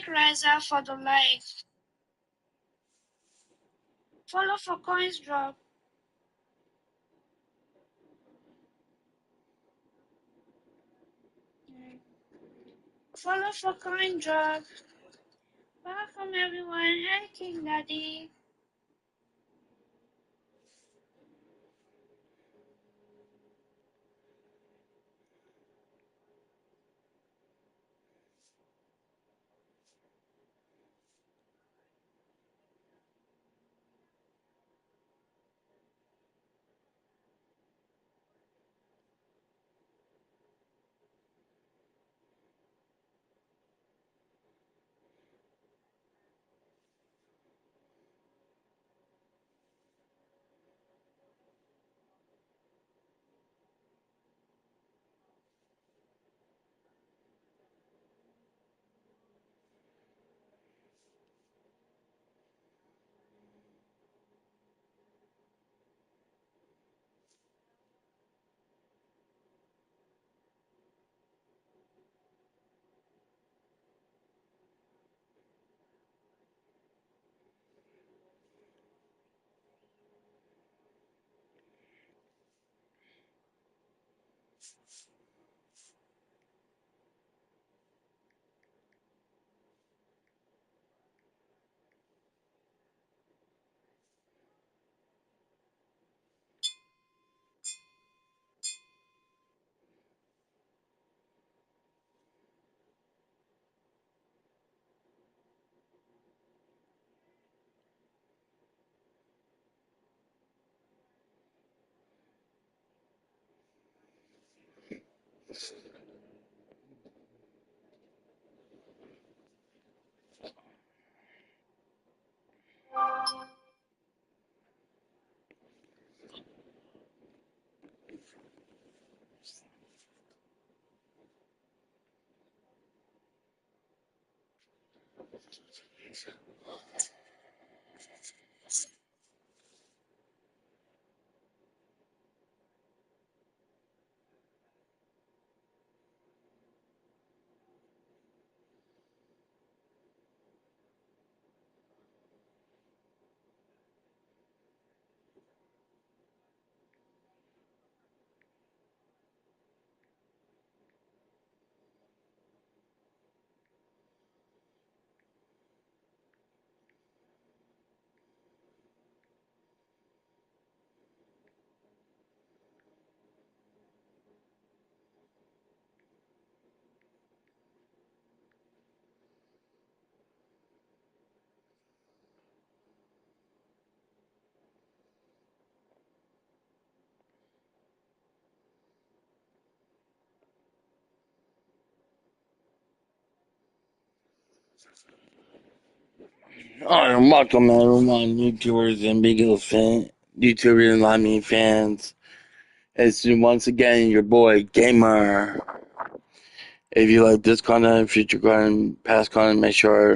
Thank Reza for the like. Follow for coins drop. Follow for coin drop. Welcome everyone. Hi King Daddy. Alright, welcome everyone, YouTubers and YouTubers and Limey fans. It's once again your boy Gamer. If you like this content, future content, past content, make sure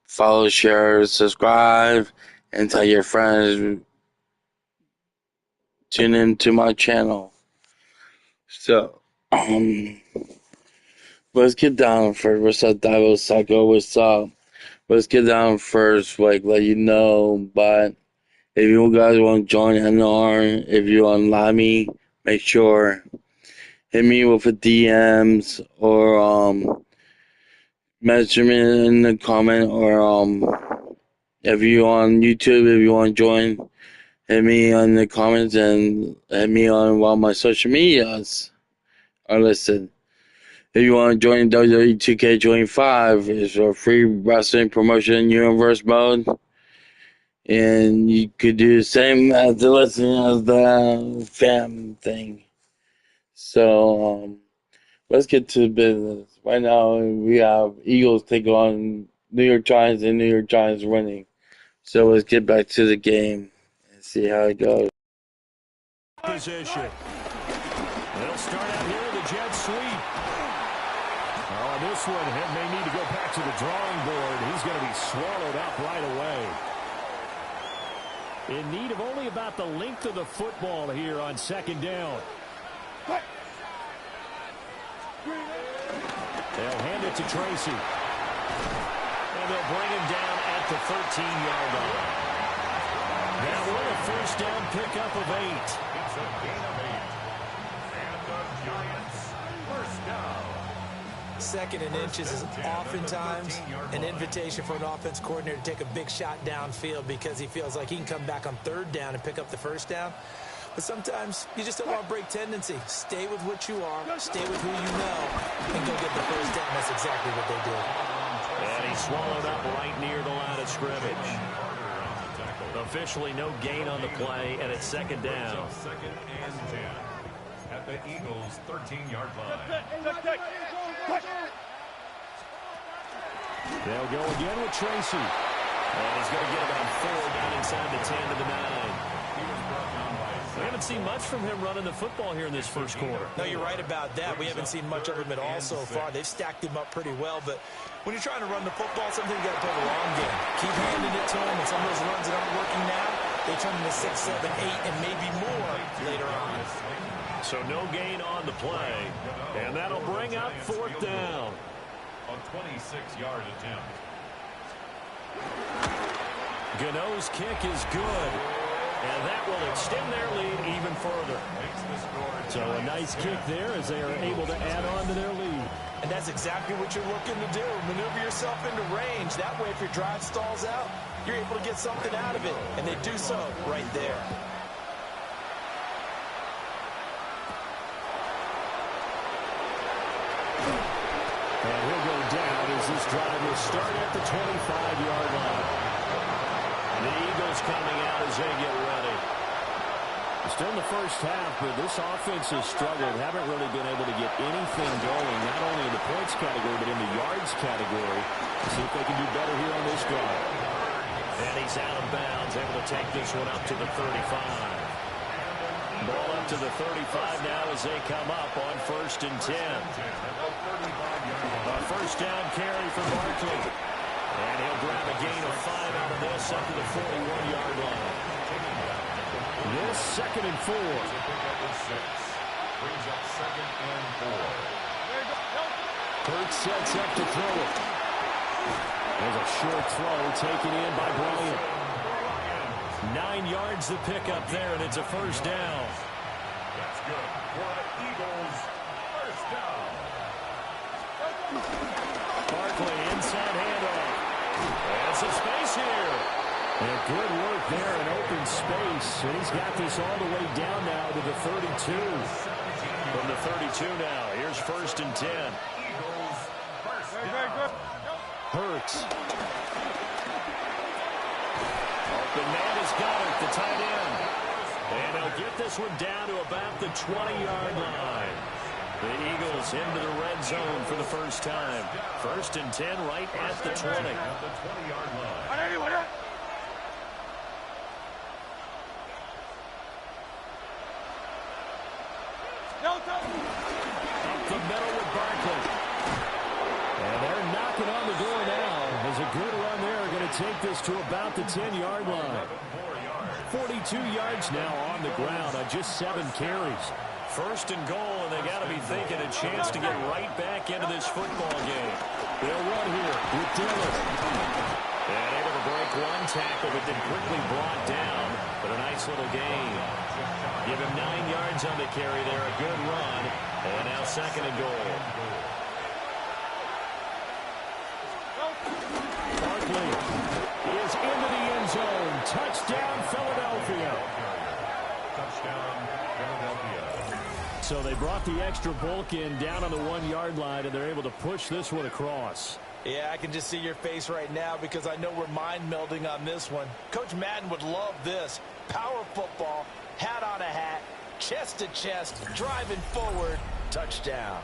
follow, share, subscribe, and tell your friends. Tune into my channel. So, let's get down first. What's up, Divo Psycho? What's up? Let's get down first, like let you know, but. If you guys want to join NR, if you unlock me, make sure hit me with a DMs or message me in the comment or if you on YouTube, if you want to join, hit me on the comments and hit me on all my social medias are listed. If you want to join WWE 2K25, it's a free wrestling promotion universe mode. And you could do the same as the listening as the fam thing. So let's get to business. Right now we have Eagles take on New York Giants and New York Giants winning. So let's get back to the game and see how it goes. Position. They'll start out here with a jet sweep. Oh, this one may need to go back to the drawing board. He's going to be swallowed up right away. In need of only about the length of the football here on second down. They'll hand it to Tracy. And they'll bring him down at the 13-yard line. That will a first down pickup of 8. It's a gain of 8. And the Giants first down. Second and inches is oftentimes an invitation for an offense coordinator to take a big shot downfield because he feels like he can come back on third down and pick up the first down. But sometimes you just don't want to break tendency. Stay with what you are, stay with who you know, and go get the first down. That's exactly what they did. And he swallowed up right near the line of scrimmage. Officially no gain on the play, and it's second down. Second and 10 at the Eagles' 13-yard line. They'll go again with Tracy. And he's going to get about 4 down inside the 10 to the 9. We haven't seen much from him running the football here in this first quarter. No, you're right about that. We haven't seen much of him at all so far. They've stacked him up pretty well, but when you're trying to run the football, sometimes you got to play the long game. Keep handing it to him, and some of those runs that aren't working now, they turn into 6, 7, 8, and maybe more later on. So no gain on the play, and that'll bring up fourth down. A 26-yard attempt. Gano's kick is good, and that will extend their lead even further. So a nice kick there as they are able to add on to their lead. And that's exactly what you're looking to do. Maneuver yourself into range. That way, if your drive stalls out, you're able to get something out of it. And they do so right there. And he'll go down as this drive will start at the 25-yard line. The Eagles coming out as they get ready. Still in the first half, but this offense has struggled. Haven't really been able to get anything going, not only in the points category, but in the yards category. Let's see if they can do better here on this drive. And he's out of bounds, able to take this one up to the 35. Ball up to the 35 now as they come up on 1st and 10. A first down carry for Barkley. And he'll grab a gain of 5 out of this up to the 41-yard line. This 2nd and 4. Brings up 2nd and 4. Hurts sets up to throw it. There's a short throw taken in by Bryant. 9 yards to pick up there, and it's a first down. That's good for the Eagles' first down. Barkley inside handoff. And some space here. And good work there in open space. And he's got this all the way down now to the 32. From the 32 now, here's 1st and 10. Eagles' first down. Hurts. Open man is Goddard, the tight end. And he'll get this one down to about the 20-yard line. The Eagles into the red zone for the first time. 1st and 10 right at the 20. At the 20-yard line. Up the middle with Barkley. And they're knocking on the door now. There's a good run there. Going to take this to about the 10-yard line. 42 yards now on the ground on just 7 carries. 1st and goal, and they got to be thinking a chance to get right back into this football game. They'll run here with Dillon. And able to break one tackle, but then quickly brought down. But a nice little gain. Give him 9 yards on the carry there. A good run. And now 2nd and goal. Barkley is into the end zone. Touchdown, Philadelphia. Touchdown, Philadelphia. So they brought the extra bulk in down on the 1-yard line, and they're able to push this one across. Yeah, I can just see your face right now because I know we're mind melding on this one. Coach Madden would love this. Power football, hat on a hat, chest to chest, driving forward, touchdown.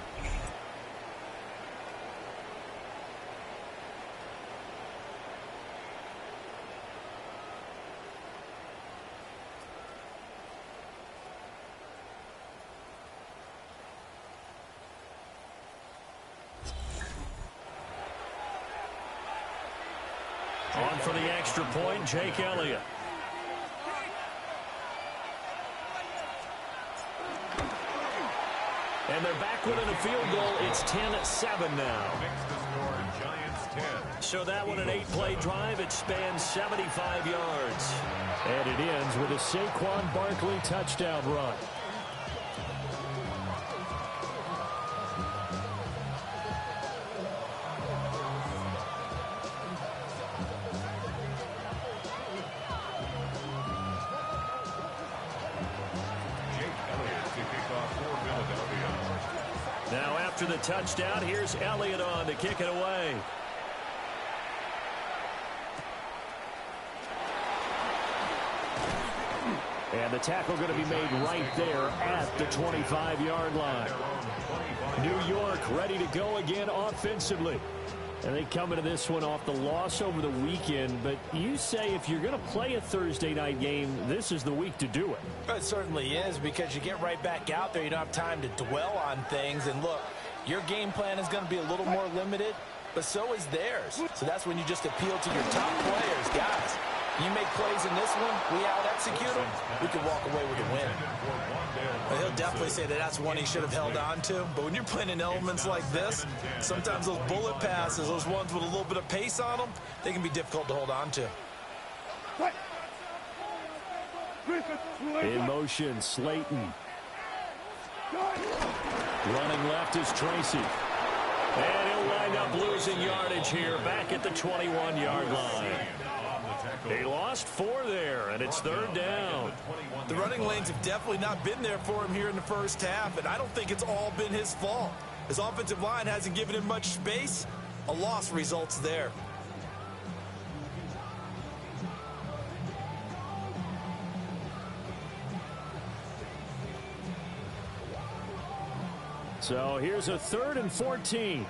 On for the extra point, Jake Elliott. And they're back within a field goal. It's 10-7 now. Makes the score Giants 10. So that one, an 8-play drive. It spans 75 yards. And it ends with a Saquon Barkley touchdown run. Now after the touchdown, here's Elliott on to kick it away. And the tackle going to be made right there at the 25-yard line. New York ready to go again offensively. And they come into this one off the loss over the weekend. But you say if you're going to play a Thursday night game, this is the week to do it. It certainly is, because you get right back out there. You don't have time to dwell on things. And look, your game plan is going to be a little more limited, but so is theirs. So that's when you just appeal to your top players. Guys, you make plays in this one, we out-execute them, we can walk away with a win. Well, he'll definitely say that that's one he should have held on to. But when you're playing in elements like this, sometimes those bullet passes, those ones with a little bit of pace on them, they can be difficult to hold on to. In motion, Slayton. Running left is Tracy. And he'll wind up losing yardage here back at the 21-yard line. They lost 4 there, and it's 3rd down. The running lanes have definitely not been there for him here in the first half, and I don't think it's all been his fault. His offensive line hasn't given him much space. A loss results there. So here's a 3rd and 14.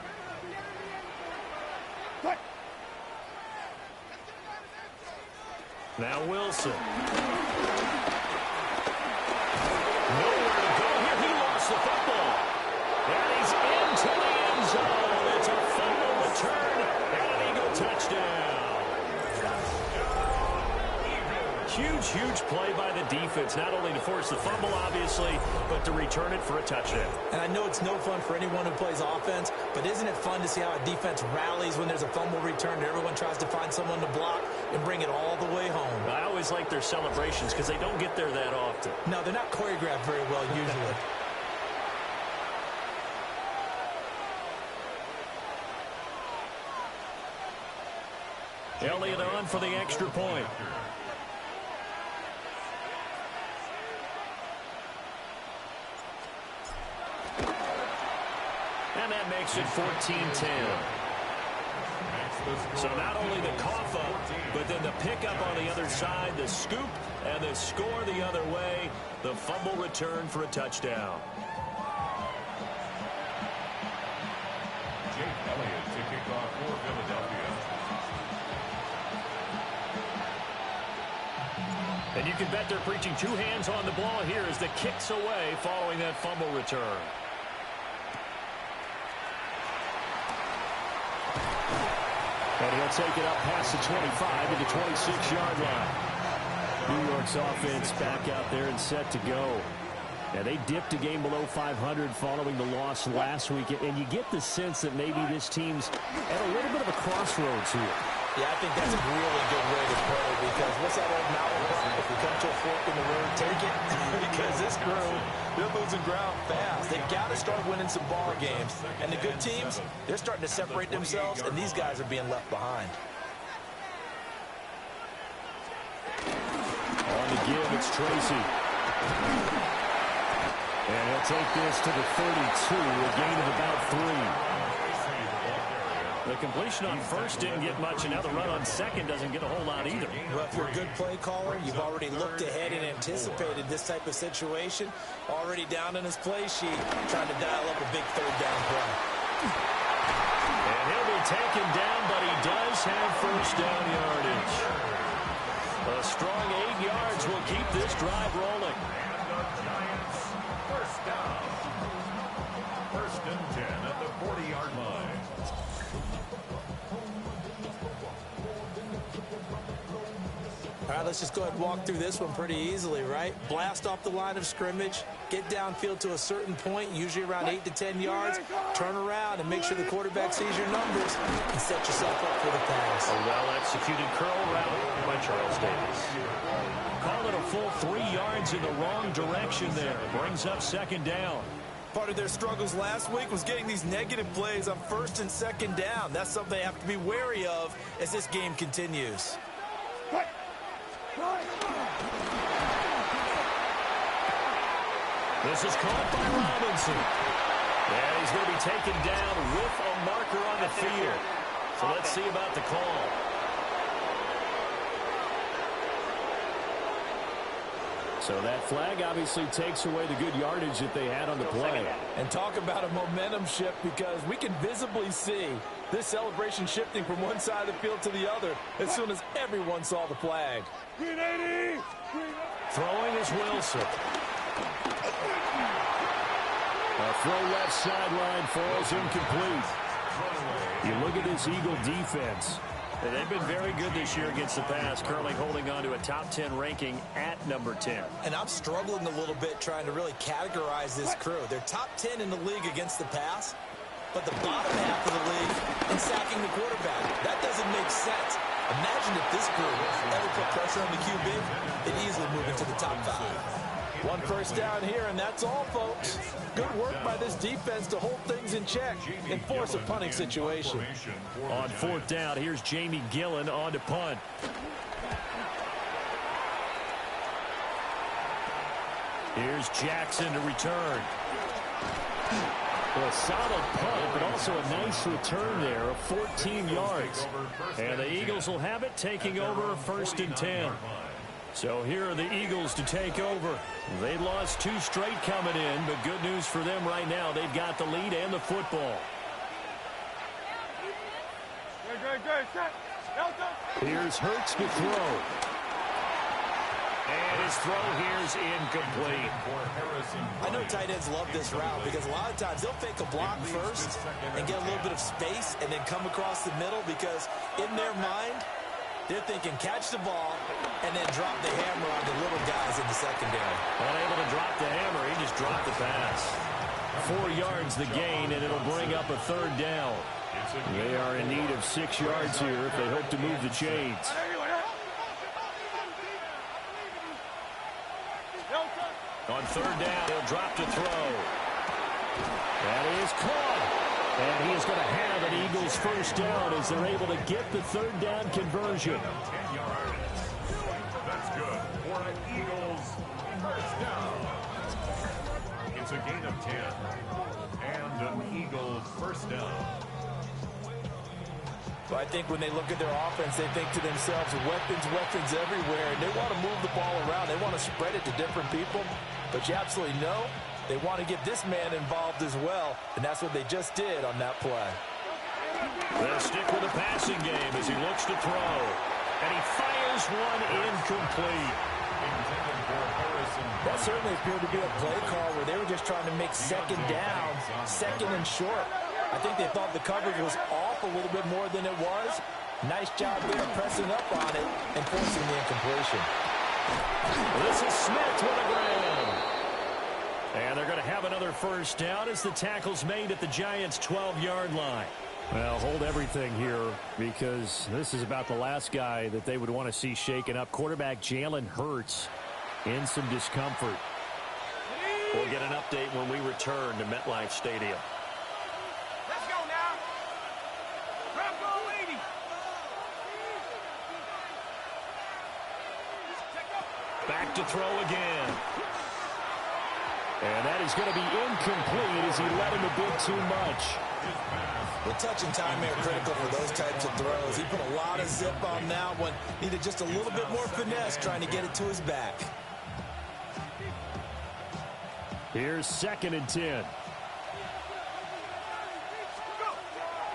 Now Wilson. Nowhere to go here. He lost the football. And he's into the end zone. It's a fumble return and an Eagle touchdown. Huge play by the defense, not only to force the fumble, obviously, but to return it for a touchdown. And I know it's no fun for anyone who plays offense, but isn't it fun to see how a defense rallies when there's a fumble return and everyone tries to find someone to block and bring it all the way home? I always like their celebrations because they don't get there that often. No, they're not choreographed very well usually. Elliott on for the extra point. And that makes it 14-10. So not only the cough up, but then the pickup on the other side, the scoop, and the score the other way. The fumble return for a touchdown. Jake Elliott to kick off for Philadelphia. And you can bet they're preaching 2 hands on the ball here as the kick's away following that fumble return. And he'll take it up past the 25 to the 26-yard line. New York's offense back out there and set to go. And they dipped a game below 500 following the loss last week. And you get the sense that maybe this team's at a little bit of a crossroads here. Yeah, I think that's a really good way to put it, because what's that old mountain? If we come to a fork in the road, take it. Because this crew, they're losing ground fast. They've got to start winning some ball games. And the good teams, they're starting to separate themselves, and these guys are being left behind. On the give, it's Tracy. And he'll take this to the 32, a gain of about 3. The completion on first didn't get much, and now the run on second doesn't get a whole lot either. Well, if you're a good play caller, you've already looked ahead and anticipated this type of situation. Already down in his play sheet, trying to dial up a big 3rd down play. And he'll be taken down, but he does have first down yardage. A strong 8 yards will keep this drive rolling. And the Giants first down. 1st and 10 at the 40-yard line. All right, let's just go ahead and walk through this one pretty easily, right? Blast off the line of scrimmage. Get downfield to a certain point, usually around 8 to 10 yards, turn around and make sure the quarterback sees your numbers and set yourself up for the pass. A well-executed curl route by Charles Davis. Call it a full 3 yards in the wrong direction there. Brings up second down. Part of their struggles last week was getting these negative plays on first and second down. That's something they have to be wary of as this game continues. This is caught by Robinson. And he's going to be taken down with a marker on the field. So let's see about the call. So that flag obviously takes away the good yardage that they had on the play. And talk about a momentum shift, because we can visibly see this celebration shifting from one side of the field to the other as soon as everyone saw the flag. Throwing is Wilson. A throw left sideline falls incomplete. You look at this Eagle defense. And they've been very good this year against the pass, currently holding on to a top 10 ranking at number 10. And I'm struggling a little bit trying to really categorize this crew. They're top 10 in the league against the pass, but the bottom half of the league in sacking the quarterback. That doesn't make sense. Imagine if this group ever put pressure on the QB, they'd easily move into the top 5. One first down here, and that's all, folks. Good work by this defense to hold things in check and force a punting situation. On fourth down, here's Jamie Gillen on to punt. Here's Jackson to return. A solid punt, but also a nice return there of 14 yards. And the Eagles will have it, taking over first and 10. So here are the Eagles to take over. They lost 2 straight coming in, but good news for them right now. They've got the lead and the football. Here's Hurts to throw. And his throw here is incomplete. I know tight ends love this route because a lot of times they'll fake a block first and get a little bit of space and then come across the middle, because in their mind, they're thinking catch the ball and then drop the hammer on the little guys in the secondary. Unable to drop the hammer, he just dropped the pass. 4 yards the gain, and it'll bring up a third down. They are in need of 6 yards here if they hope to move the chains. On third down, he'll drop to throw. That is caught. And he is going to have an Eagles first down as they're able to get the third down conversion. 10 yards. That's good for an Eagles first down. It's a gain of 10. And an Eagles first down. But I think when they look at their offense, they think to themselves, weapons everywhere. And they want to move the ball around. They want to spread it to different people. But you absolutely know they want to get this man involved as well, and that's what they just did on that play. They'll stick with the passing game as he looks to throw. And he fires one incomplete. That certainly appeared to be a play call where they were just trying to make second down, second and short. I think they thought the coverage was off a little bit more than it was. Nice job there pressing up on it and forcing the incompletion. This is Smith with a grab. And they're going to have another first down as the tackle's made at the Giants' 12-yard line. Well, hold everything here, because this is about the last guy that they would want to see shaken up. Quarterback Jalen Hurts in some discomfort. We'll get an update when we return to MetLife Stadium. Let's go now. Grab goal, lady. Back to throw again. And that is going to be incomplete as he let him a bit too much. The touch and time are critical for those types of throws. He put a lot of zip on that one. Needed just a little bit more finesse trying to get it to his back. Here's second and 10.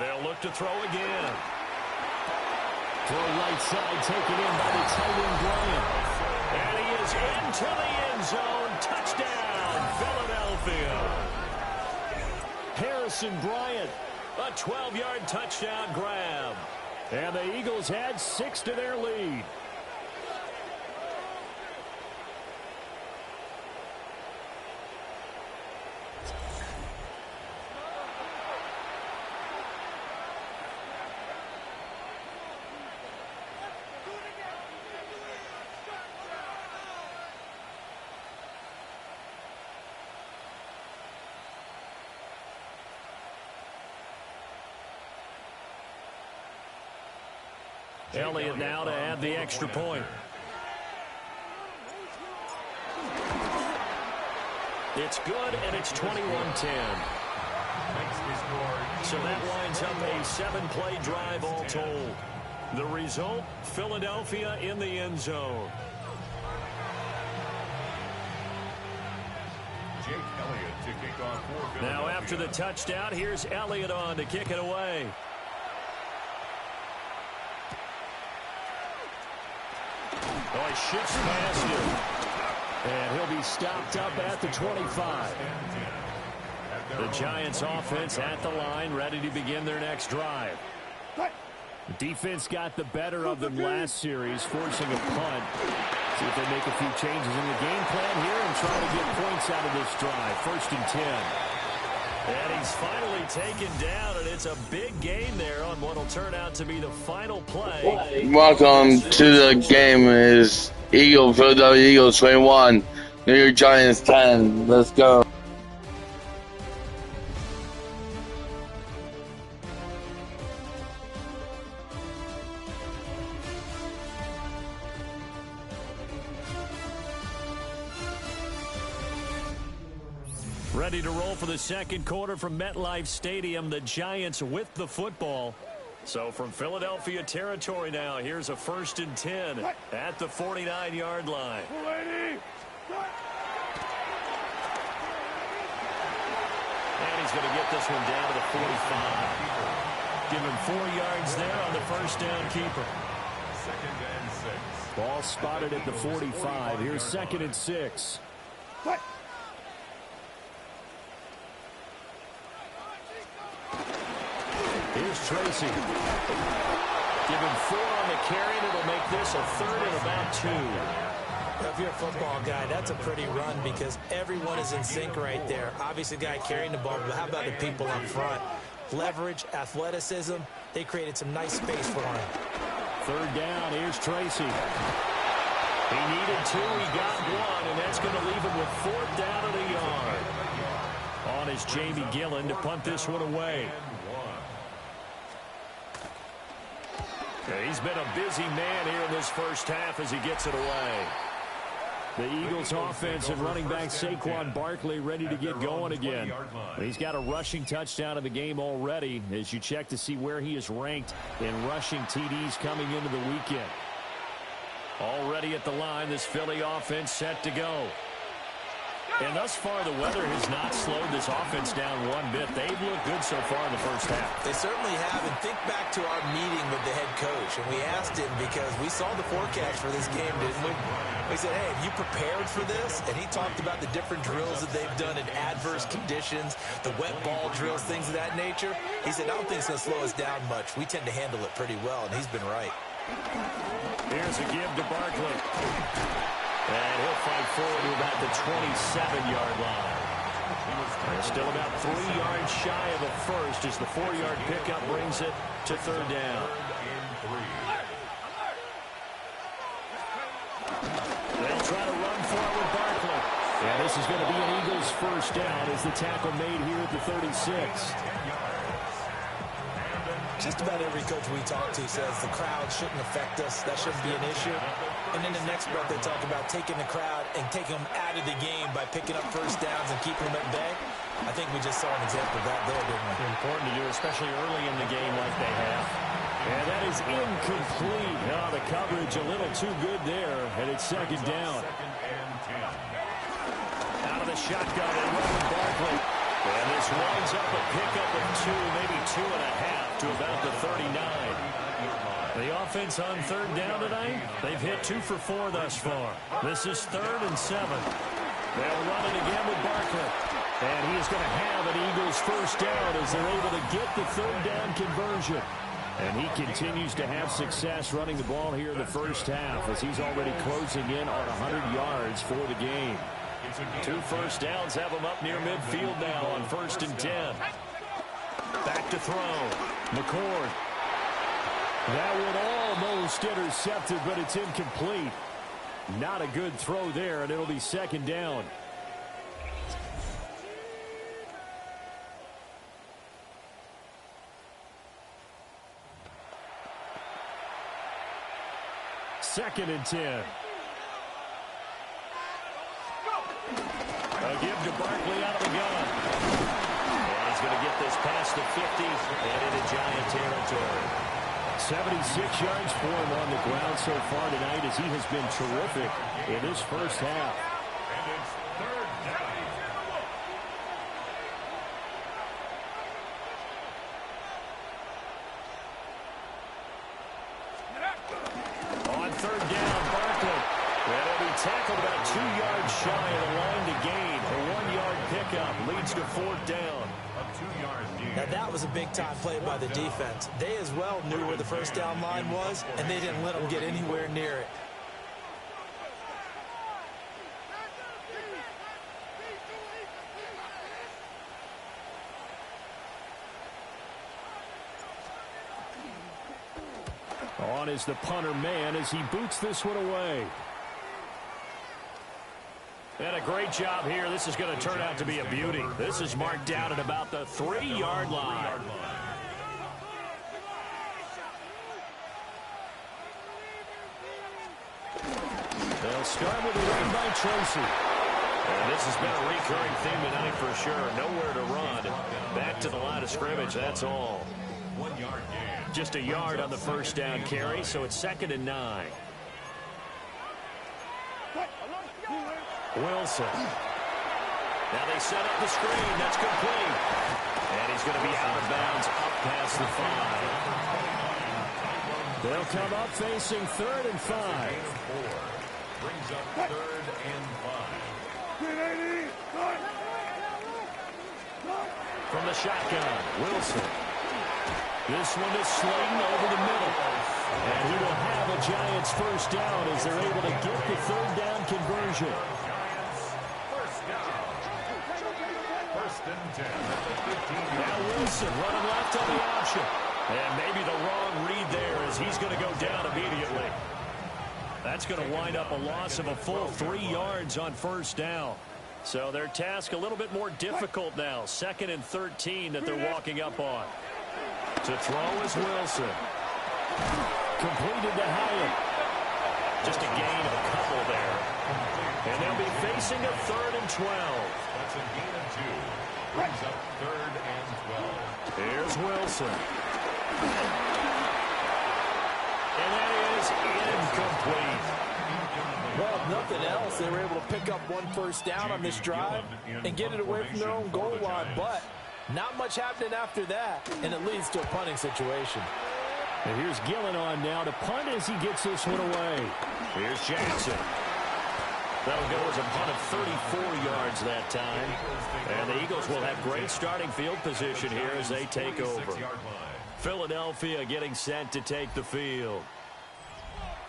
They'll look to throw again. Throw right side, taken in by the tight end Bryant. And he is into the end zone. Touchdown, Philadelphia. Harrison Bryant, a 12-yard touchdown grab. And the Eagles had 6 to their lead. Elliott now to add the extra point. It's good, and it's 21-10. So that winds up a 7-play drive all told. The result, Philadelphia in the end zone. Jake Elliott to kick off for Philadelphia. Now after the touchdown, here's Elliott on to kick it away. Oh, he shifts past him. And he'll be stopped up at the 25. The Giants offense at the line, ready to begin their next drive. The defense got the better of them last series, forcing a punt. See if they make a few changes in the game plan here and try to get points out of this drive. 1st and 10. And he's finally taken down, and it's a big gain there on what will turn out to be the final play. Welcome to the game is Philadelphia Eagles 21, New York Giants 10. Let's go. Ready to roll for the second quarter from MetLife Stadium. The Giants with the football. So from Philadelphia territory now, here's a 1st and 10 at the 49-yard line. And he's going to get this one down to the 45. Give him 4 yards there on the first down keeper. 2nd and 6. Ball spotted at the 45. Here's 2nd and 6. Here's Tracy. Give him 4 on the carry, and it'll make this a 3rd and about 2. If you're a football guy, that's a pretty run because everyone is in sync right there. Obviously, the guy carrying the ball, but how about the people up front? Leverage, athleticism, they created some nice space for him. 3rd down, here's Tracy. He needed 2, he got 1, and that's going to leave him with 4th down and a yard. On is Jamie Gillen to punt this one away. He's been a busy man here in this first half as he gets it away. The Eagles offense and running back Saquon Barkley ready to get going again. He's got a rushing touchdown in the game already as you check to see where he is ranked in rushing TDs coming into the weekend. Already at the line, this Philly offense set to go. And thus far, the weather has not slowed this offense down one bit. They've looked good so far in the first half. They certainly have. And think back to our meeting with the head coach. And we asked him because we saw the forecast for this game, didn't we? We said, hey, have you prepared for this? And he talked about the different drills that they've done in adverse conditions, the wet ball drills, things of that nature. He said, I don't think it's going to slow us down much. We tend to handle it pretty well, and he's been right. Here's a give to Barkley. And he'll fight forward to about the 27-yard line. They're still about 3 yards shy of a first as the 4-yard pickup brings it to 3rd down. They'll try to run forward Barkley. And this is going to be an Eagles first down as the tackle made here at the 36. Just about every coach we talk to says the crowd shouldn't affect us. That shouldn't be an issue. And then the next breath they talk about taking the crowd and taking them out of the game by picking up first downs and keeping them at bay. I think we just saw an example of that there, didn't we? Important to do, especially early in the game like they have. And that is incomplete. Oh, the coverage a little too good there, and it's 2nd down. Out of the shotgun, and running Barkley. And this winds up a pickup of 2, maybe 2.5 to about the 39. The offense on 3rd down tonight, they've hit 2 for 4 thus far. This is 3rd and 7. They'll run it again with Barkley. And he is going to have an Eagles first down as they're able to get the 3rd down conversion. And he continues to have success running the ball here in the first half as he's already closing in on 100 yards for the game. 2 first downs have him up near midfield now on 1st and 10. Back to throw. McCord. That one almost intercepted, but it's incomplete. Not a good throw there, and it'll be 2nd down. 2nd and 10. A give to Barkley out of the gun. And he's going to get this past the 50 and into Giant territory. 76 yards for him on the ground so far tonight as he has been terrific in this first half. And it's 3rd down. On 3rd down, Barkley. And he'll be tackled about 2 yards shy of the line to gain. A 1-yard pickup leads to 4th down. A 2-yard gain. Now, that was a big-time play by the defense. They as well knew where the first down line was, and they didn't let them get anywhere near it. On is the punter man as he boots this one away. And a great job here. This is going to turn out to be a beauty. This is marked down at about the 3-yard line. They'll start with a run by Tracy. And this has been a recurring theme tonight for sure. Nowhere to run. Back to the line of scrimmage, that's all. 1-yard gain. Just a yard on the first down carry, so it's 2nd and 9. Wilson. Now they set up the screen. That's complete. And he's going to be out of bounds up past the 5. They'll come up facing 3rd and 5. Brings up 3rd and 5. From the shotgun, Wilson. This one is Slayton over the middle. And he will have a Giants first down as they're able to get the 3rd down conversion. First and 10 at the 15. Now Wilson running left on the option. And maybe the wrong read there as he's going to go down immediately. That's going to wind up a loss of a full 3 yards on first down. So their task a little bit more difficult now. 2nd and 13 that they're walking up on. To throw is Wilson. Completed to Howard. Just a gain of a couple there. And they'll be facing a 3rd and 12. That's a gain of 2. Brings up 3rd and 12. Here's Wilson. And that is incomplete. Well, if nothing else, they were able to pick up 1 first down on this drive and get it away from their own goal line. But not much happening after that, and it leads to a punting situation. And here's Gillen on now to punt as he gets this one away. Here's Jackson. That'll go as a punt of 34 yards that time. And the Eagles will have great starting field position here as they take over. Philadelphia getting set to take the field.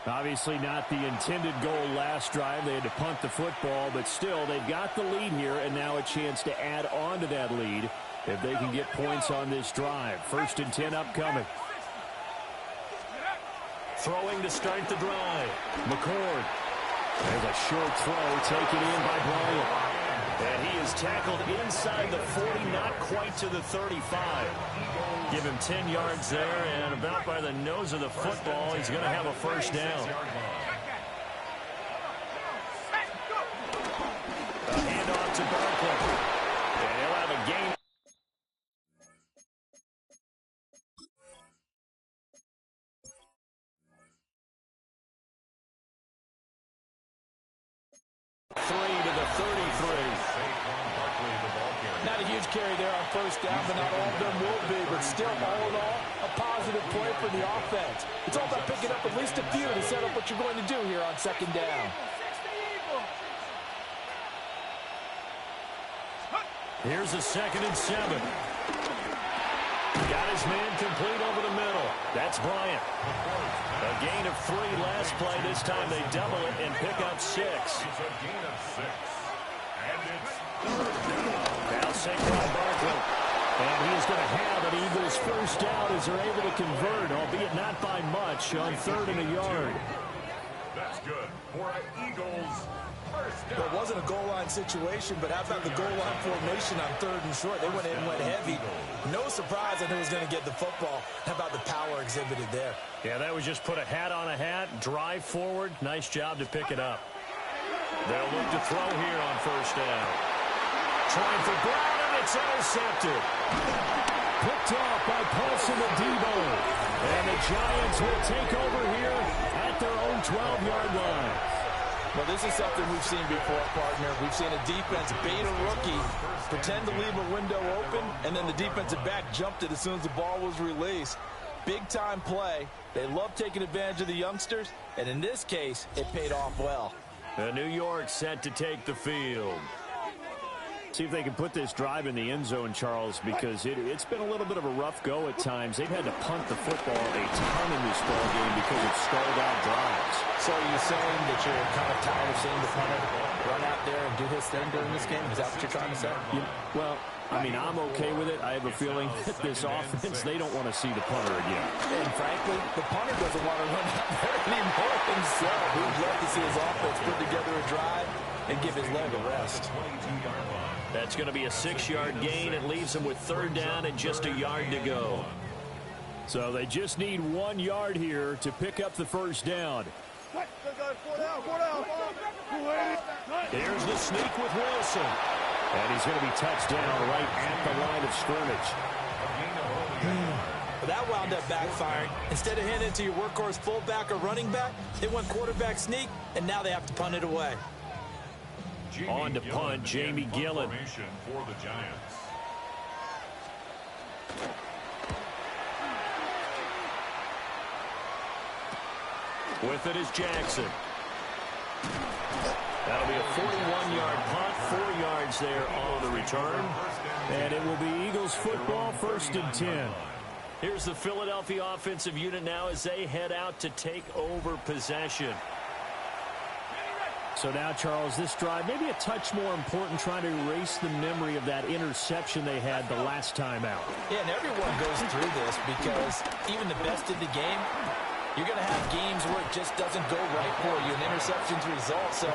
Obviously not the intended goal last drive. They had to punt the football, but still they've got the lead here and now a chance to add on to that lead if they can get points on this drive. 1st and 10 upcoming. Throwing to start the drive. McCord. There's a short throw taken in by Bryant. And he is tackled inside the 40, not quite to the 35. Give him 10 yards there, and about by the nose of the football, he's going to have a first down. A handoff to Barkley. And he'll have a gain. Not a huge carry there on first down, but not all of them will be. But still, all in all, a positive play for the offense. It's all about picking up at least a few to set up what you're going to do here on 2nd down. Here's a 2nd and 7. Got his man complete over the middle. That's Bryant. A gain of 3 last play. This time they double it and pick up 6. It's a gain of 6. And it's 3rd down. Now Saquon Barkley. And he's going to have an Eagles first down as they're able to convert, albeit not by much, on 3rd and a yard. That's good for an Eagles Well, it wasn't a goal line situation, but how about the goal line formation on 3rd and short? They went in and went heavy. No surprise on who was going to get the football. How about the power exhibited there? Yeah, that was just put a hat on a hat, drive forward. Nice job to pick it up. They'll look to throw here on 1st down. Trying for Brown, and it's intercepted. Picked off by Paulson Adebo. And the Giants will take over here at their own 12-yard line. Well, this is something we've seen before, partner. We've seen a defense bait a rookie, pretend to leave a window open, and then the defensive back jumped it as soon as the ball was released. Big-time play. They love taking advantage of the youngsters, and in this case, it paid off well. New York set to take the field. See if they can put this drive in the end zone, Charles, because it's been a little bit of a rough go at times. They've had to punt the football a ton in this ball game because it's stalled out drives. So are you saying that you're kind of tired of seeing the punter run out there and do his thing during this game? Is that what you're trying to say? Well, I mean, I'm okay with it. I have a feeling that this offense, they don't want to see the punter again. And frankly, the punter doesn't want to run out there anymore himself. He'd love to see his offense put together a drive and give his leg a rest. That's going to be a 6-yard gain. It leaves them with 3rd down and just a yard to go. So they just need 1 yard here to pick up the 1st down. Here's the sneak with Wilson. And he's going to be touched down right at the line of scrimmage. But that wound up backfiring. Instead of handing it to your workhorse fullback or running back, they went quarterback sneak, and now they have to punt it away. On to punt, Jamie Gillen. For the Giants. With it is Jackson. That'll be a 41-yard punt, 4 yards there on the return. And it will be Eagles football, 1st and 10. Here's the Philadelphia offensive unit now as they head out to take over possession. So now, Charles, this drive maybe a touch more important, trying to erase the memory of that interception they had the last time out. Yeah, and everyone goes through this because even the best in the game, you're going to have games where it just doesn't go right for you, and interceptions result. So,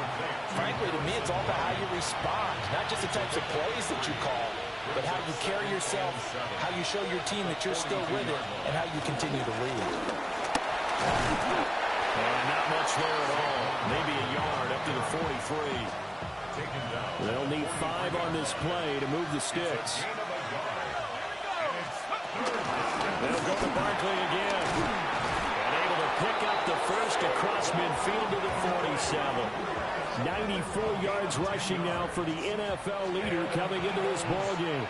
frankly, to me, it's all about how you respond, not just the types of plays that you call, but how you carry yourself, how you show your team that you're still with it, and how you continue to lead. And not much there at all. Maybe a yard up to the 43. They'll need 5 on this play to move the sticks. They'll go to Barkley again. And able to pick up the first across midfield to the 47. 94 yards rushing now for the NFL leader coming into this ball game.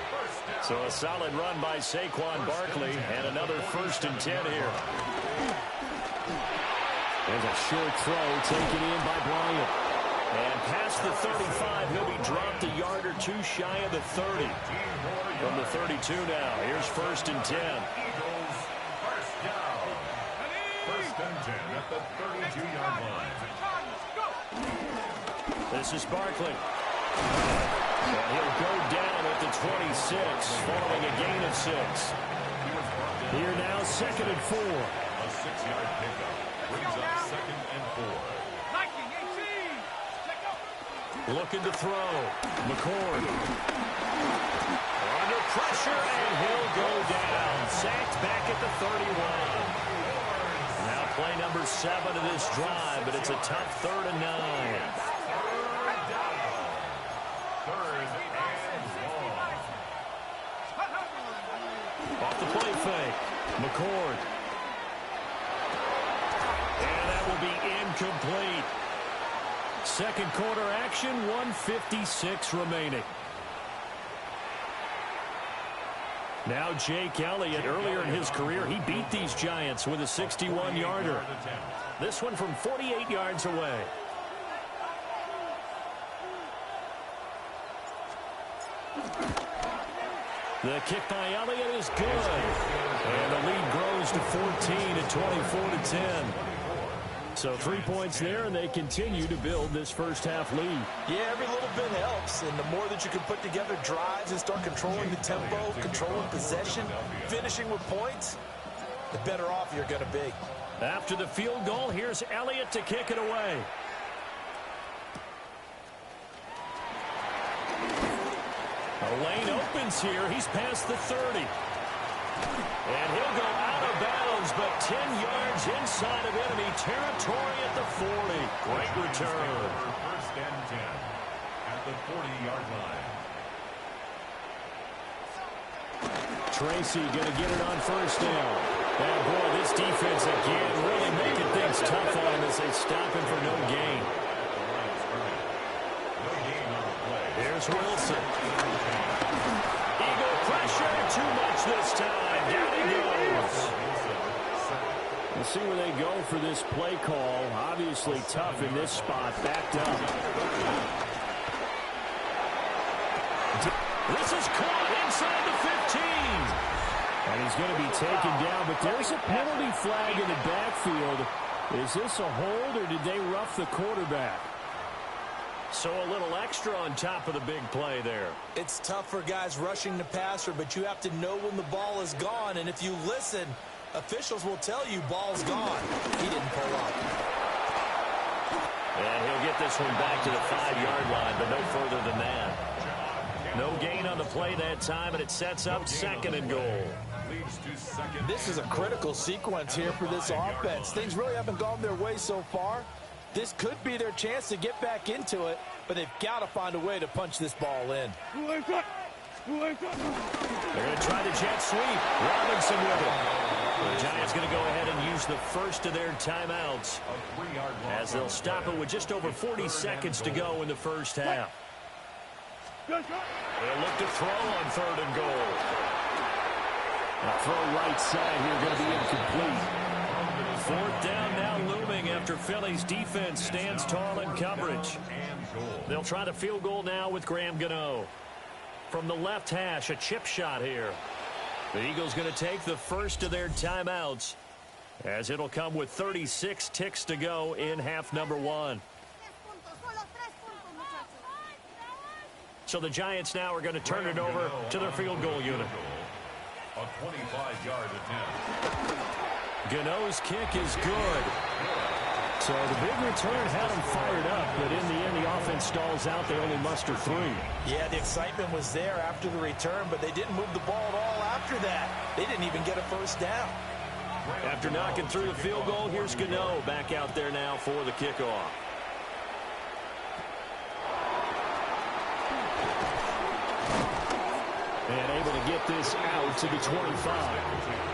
So a solid run by Saquon Barkley and another 1st and 10 here. There's a short throw taken in by Bryant. And past the 35, he'll be dropped a yard or 2 shy of the 30. From the 32 now, here's 1st and 10. Eagles, 1st down. 1st and 10 at the 32-yard line. This is Barkley. And he'll go down at the 26, following a gain of 6. Here now, 2nd and 4. A 6-yard pickup brings up 2nd and 4. Looking to throw. McCord. Under pressure, and he'll go down. Sacked back at the 31. Now play number 7 of this drive, but it's a tough 3rd and 9. Off the play fake. McCord. And that will be incomplete. Second quarter action, 1:56 remaining. Now Jake Elliott, earlier in his career, he beat these Giants with a 61-yarder. This one from 48 yards away. The kick by Elliott is good. And the lead grows to 14 at 24-10. So 3 points there, and they continue to build this first half lead. Yeah, every little bit helps, and the more that you can put together drives and start controlling the tempo, controlling possession, finishing with points, the better off you're going to be. After the field goal, here's Elliott to kick it away. A lane opens here. He's past the 30. And he'll go out of bounds, but 10 yards inside of enemy territory at the 40. Great return. First and 10 at the 40-yard line. Tracy going to get it on first down. And boy, this defense again really making things tough on him as they stop him for no gain. Here's Wilson. Eagle pressure, too much this time. Down he goes. We'll see where they go for this play call. Obviously tough in this spot, backed up. This is caught inside the 15. And he's going to be taken down, but there's a penalty flag in the backfield. Is this a hold, or did they rough the quarterback? So a little extra on top of the big play there. It's tough for guys rushing the passer, but you have to know when the ball is gone. And if you listen, officials will tell you ball's gone. He didn't pull up. And he'll get this one back to the 5-yard line, but no further than that. No gain on the play that time, and it sets up second and goal. This is a critical sequence here for this offense. Things really haven't gone their way so far. This could be their chance to get back into it, but they've got to find a way to punch this ball in. They're going to try the jet sweep. Robinson with it. The Giants going to go ahead and use the first of their timeouts as they'll stop it with just over 40 seconds to go in the first half. They'll look to throw on third and goal. A throw right side here going to be incomplete. Fourth down now looming after Philly's defense stands tall in coverage. They'll try the field goal now with Graham Gano. From the left hash, a chip shot here. The Eagles going to take the first of their timeouts as it'll come with 36 ticks to go in half number 1. So the Giants now are going to turn it over to their field goal unit. A 25-yard attempt. Gano's kick is good. So the big return had them fired up, but in the end the offense stalls out. They only muster 3. Yeah, the excitement was there after the return, but they didn't move the ball at all after that. They didn't even get a first down. After knocking through the field goal, here's Gano back out there now for the kickoff. And able to get this out to the 25.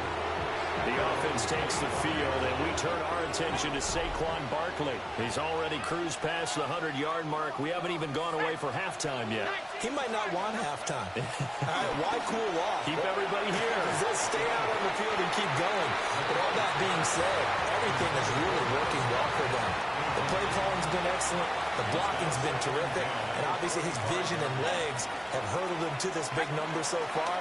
The offense takes the field, and we turn our attention to Saquon Barkley. He's already cruised past the 100-yard mark. We haven't even gone away for halftime yet. He might not want halftime. All right, why cool off? Keep everybody here. Just stay out on the field and keep going. But all that being said, everything is really working well for them. The play calling's been excellent. The blocking's been terrific. And obviously his vision and legs have hurdled him to this big number so far.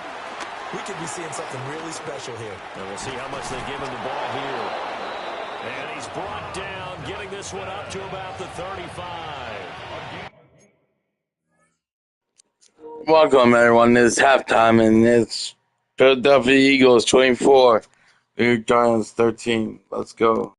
We could be seeing something really special here. And we'll see how much they give him the ball here. And he's brought down, getting this one up to about the 35. Welcome, everyone. It's halftime, and it's Philadelphia Eagles 24, New York Giants 13. Let's go.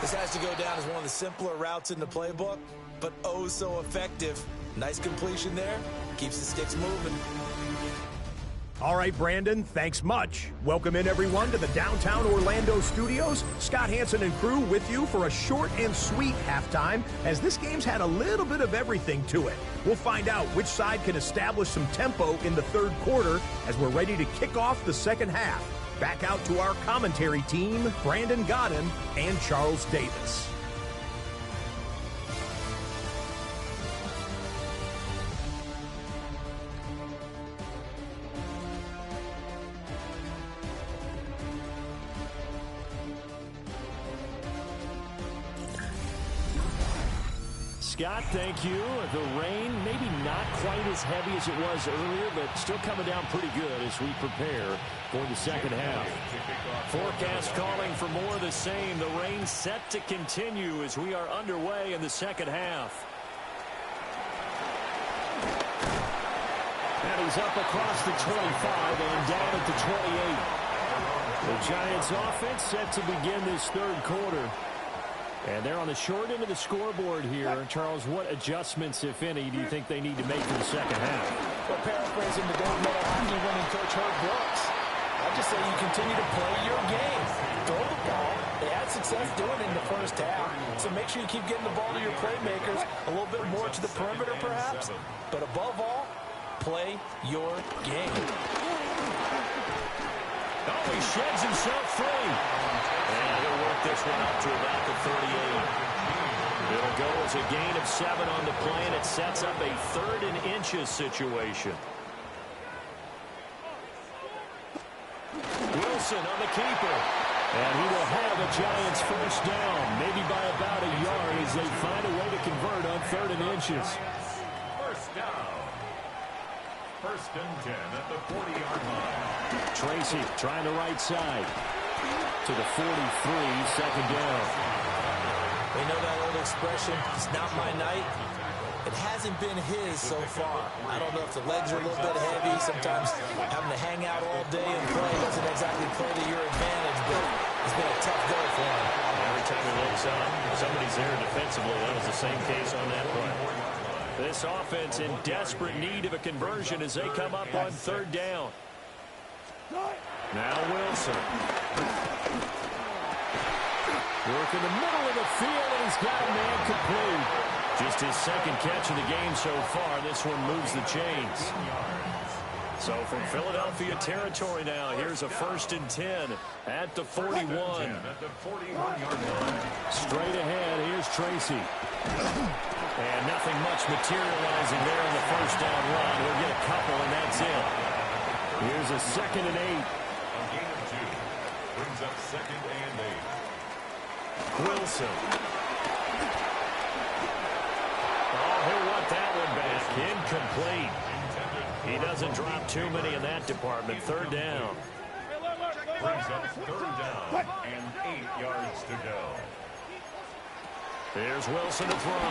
This has to go down as one of the simpler routes in the playbook, but oh so effective. Nice completion there. Keeps the sticks moving. All right, Brandon, thanks much. Welcome in, everyone, to the downtown Orlando studios. Scott Hansen and crew with you for a short and sweet halftime, as this game's had a little bit of everything to it. We'll find out which side can establish some tempo in the third quarter as we're ready to kick off the second half. Back out to our commentary team, Brandon Godden and Charles Davis. Scott, thank you. The rain, maybe not quite as heavy as it was earlier, but still coming down pretty good as we prepare for the second half. Forecast calling for more of the same. The rain set to continue as we are underway in the second half. And he's up across the 25 and down at the 28. The Giants offense set to begin this third quarter. And they're on the short end of the scoreboard here. Charles, what adjustments, if any, do you think they need to make for the second half? Well, paraphrasing the gold medal hockey winning coach Herb Brooks, I just say you continue to play your game. Throw the ball. They had success doing it in the first half. So make sure you keep getting the ball to your playmakers, a little bit more to the perimeter perhaps. But above all, play your game. Oh, he sheds himself free. And he'll work this one up to about the 38. It'll go as a gain of 7 on the play, and it sets up a 3rd and inches situation. Wilson on the keeper. And he will have a Giants first down, maybe by about a yard as they find a way to convert on 3rd and inches. First down. First and 10 at the 40-yard line. Tracy trying the right side. To the 43, second down. We know that old expression, it's not my night. It hasn't been his so far. I don't know if the legs are a little bit heavy. Sometimes having to hang out all day and play doesn't exactly play to your advantage, but it's been a tough go for him. Every time he looks up, somebody's there defensively. That was the same case on that play. This offense in desperate need of a conversion as they come up on 3rd down. Now Wilson. Work in the middle of the field, and he's got a man complete. Just his second catch of the game so far. This one moves the chains. So from Philadelphia territory now, here's a 1st and 10 at the 41. Straight ahead, here's Tracy. And nothing much materializing there in the first down run. We'll get a couple, and that's it. Here's a 2nd and 8. A gain of 2 brings up 2nd and 8. Wilson. Oh, he'll want that one back. Incomplete. He doesn't drop too many in that department. 3rd down. Brings up 3rd down and 8 yards to go. Here's Wilson to throw.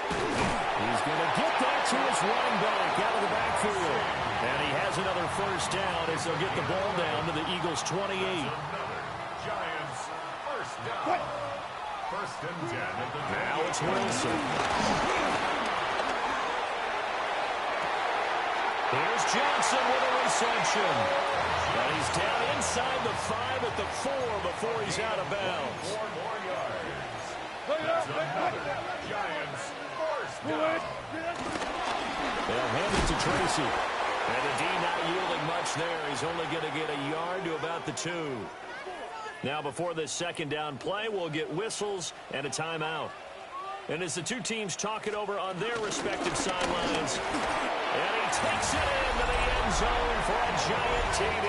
He's going to get that to his running back out of the backfield. And he has another first down as they'll get the ball down to the Eagles' 28. Giants first down. 1st and 10 at the Now it's Wilson. Here's Johnson with a reception. But he's down inside the 5 at the 4 before he's out of bounds. 4 more yards. That's another Giants first down. They'll hand it to Tracy. And the D not yielding much there. He's only going to get a yard to about the 2. Now before this second down play, we'll get whistles and a timeout. And as the two teams talk it over on their respective sidelines, and he takes it into the end zone for a Giant TD.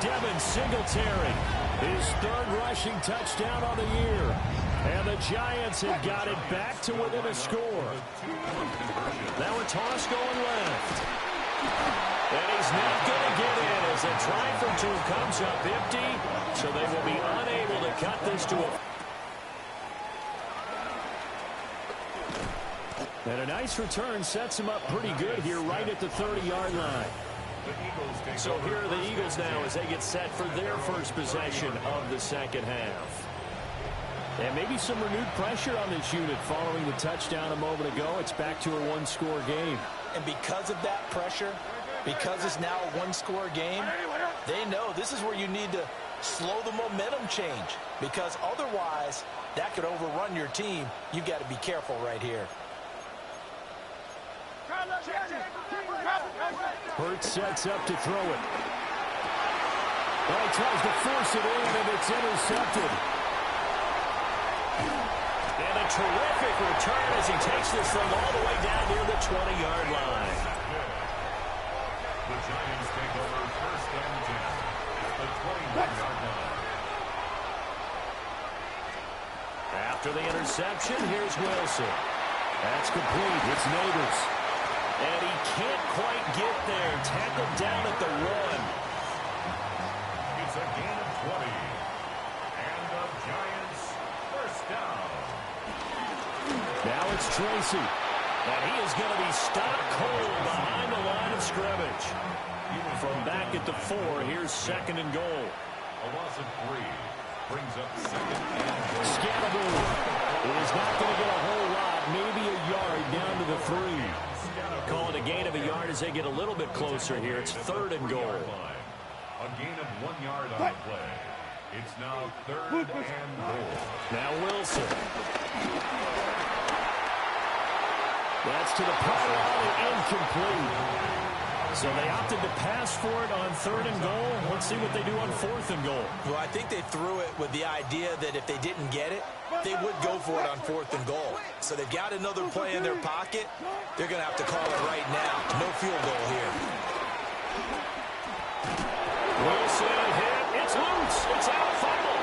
Devin Singletary, his 3rd rushing touchdown on the year. And the Giants have got it back to within a score. Now a toss going left. And he's not going to get in as the try from 2 comes up empty. So they will be unable to cut this to a... And a nice return sets him up pretty good here right at the 30-yard line. So here are the Eagles now as they get set for their first possession of the second half. And maybe some renewed pressure on this unit following the touchdown a moment ago. It's back to a one-score game. And because of that pressure, because it's now a one-score game, they know this is where you need to slow the momentum change, because otherwise that could overrun your team. You've got to be careful right here. Hurts sets up to throw it. Well, he tries to force it in, and it's intercepted. And a terrific return as he takes this thing all the way down near the 20-yard line. The Giants take over first and 10 at the 21-yard line. After the interception, here's Wilson. That's complete. It's Neighbors. And he can't quite get there. Tackled down at the 1. It's a gain of 20. And the Giants first down. Now it's Tracy. And he is going to be stopped cold behind the line of scrimmage. From back at the 4, here's second and goal. A loss of 3 brings up second and goal. Scannable is not going to get a whole lot, maybe a yard down to the 3. Call it a gain of a yard as they get a little bit closer here. It's third and goal. A gain of 1 yard on the play. It's now third and goal. Now Wilson. That's to the pylon and incomplete. So they opted to pass for it on third and goal. Let's see what they do on fourth and goal. Well, I think they threw it with the idea that if they didn't get it, they would go for it on fourth and goal. So they've got another play in their pocket. They're going to have to call it right now. No field goal here. Wilson hit. It's loose. It's out. Fumble.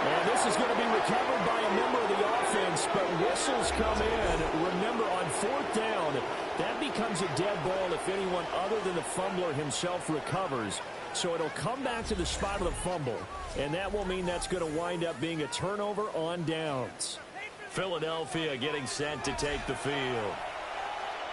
And this is going to be recovered by a member of the offense, but whistles come in. Remember, on fourth down, that becomes a dead ball if anyone other than the fumbler himself recovers. So it'll come back to the spot of the fumble, and that will mean that's going to wind up being a turnover on downs. Philadelphia getting set to take the field.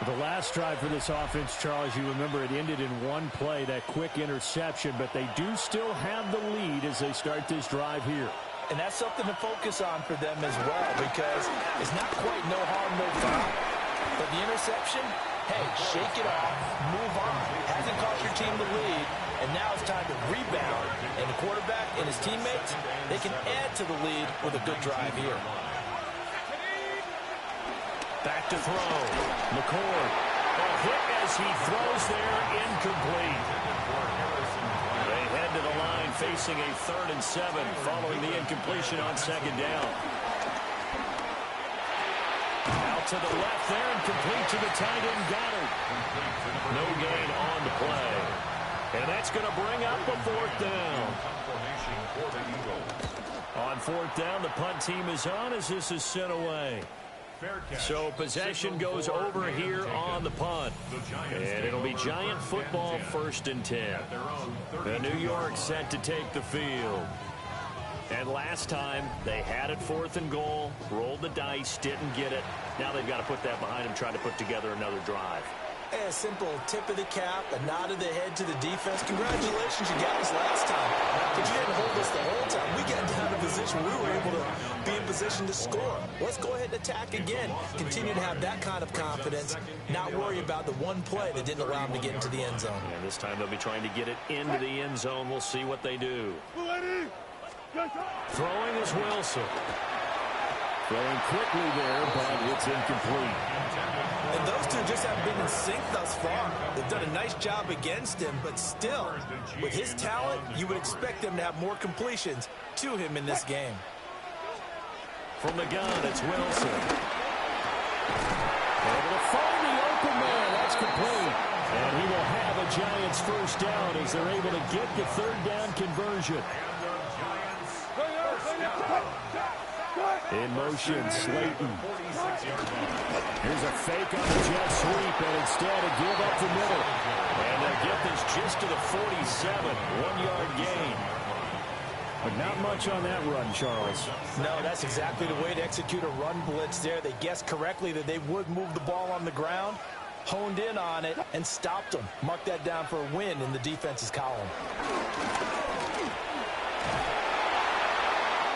The last drive for this offense, Charles, you remember it ended in one play, that quick interception, but they do still have the lead as they start this drive here. And that's something to focus on for them as well, because it's not quite no harm, no foul. But the interception, hey, shake it off, move on. Hasn't cost your team the lead, and now it's time to rebound. And the quarterback and his teammates, they can add to the lead with a good drive here. Back to throw. McCord. A hit as he throws there, incomplete. They head to the line facing a 3rd and 7 following the incompletion on second down. Out to the left there and complete to the tight end Goddard. No gain on the play. And that's going to bring up a 4th down. On 4th down, the punt team is on as this is sent away. So possession goes over here on the punt. And it'll be Giant football 1st and 10. The New York set to take the field. And last time they had it 4th and goal, rolled the dice, didn't get it. Now they've got to put that behind them, try to put together another drive. A simple tip of the cap, a nod of the head to the defense. Congratulations, you got us last time. But you didn't hold us the whole time. We got down in a position we were able to be in position to score. Let's go ahead and attack again. Continue to have that kind of confidence, not worry about the one play that didn't allow them to get into the end zone. And this time they'll be trying to get it into the end zone. We'll see what they do. Throwing is Wilson. Throwing quickly there, but it's incomplete. And those two just haven't been in sync thus far. They've done a nice job against him, but still, with his talent, you would expect them to have more completions to him in this game. From the gun, it's Wilson. Able to find the open man. That's complete. And he will have a Giants 1st down as they're able to get the 3rd down conversion. In motion, Slayton. Here's a fake on the jet sweep, and instead a give up the middle. And they'll get this just to the 47, 1-yard gain. But not much on that run, Charles. No, that's exactly the way to execute a run blitz there. They guessed correctly that they would move the ball on the ground. honed in on it and stopped them. Mark that down for a win in the defense's column.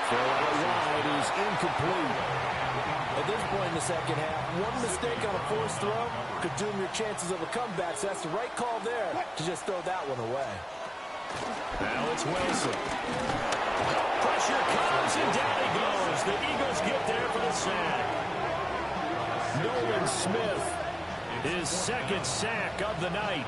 Throw out wide is incomplete. At this point in the second half, one mistake on a forced throw could doom your chances of a comeback, so that's the right call there to just throw that one away. Now it's Wilson. Pressure comes, and down he goes. The Eagles get there for the sack. Nolan Smith, his second sack of the night.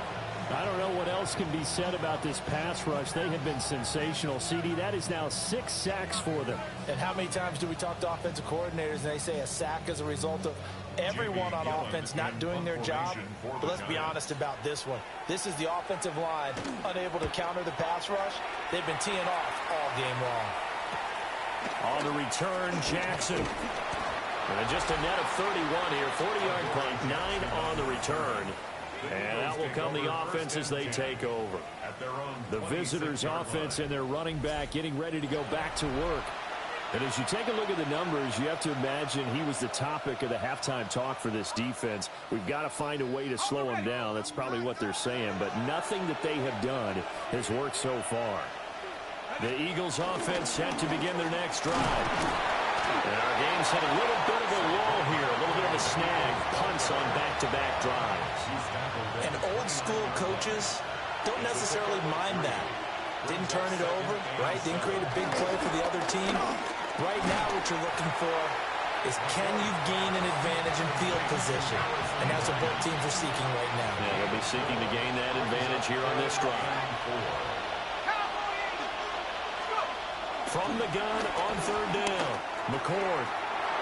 I don't know what else can be said about this pass rush. They have been sensational. CD, that is now 6 sacks for them. And how many times do we talk to offensive coordinators and they say a sack is a result of everyone on offense not doing their job? But let's be honest about this one. This is the offensive line unable to counter the pass rush. They've been teeing off all game long. On the return, Jackson. And just a net of 31 here. 40-yard punt, 9 on the return. And that will come the offense as they take over. The visitors' offense and their running back getting ready to go back to work. And as you take a look at the numbers, you have to imagine he was the topic of the halftime talk for this defense. We've got to find a way to slow him down. That's probably what they're saying. But nothing that they have done has worked so far. The Eagles' offense set to begin their next drive. And our game's had a little bit of a lull here, a little bit of a snag, punts on back-to-back drives. And old-school coaches don't necessarily mind that. Didn't turn it over, right? Didn't create a big play for the other team. Right now what you're looking for is can you gain an advantage in field position? And that's what both teams are seeking right now. Yeah, they'll be seeking to gain that advantage here on this drive. From the gun on third down, McCord.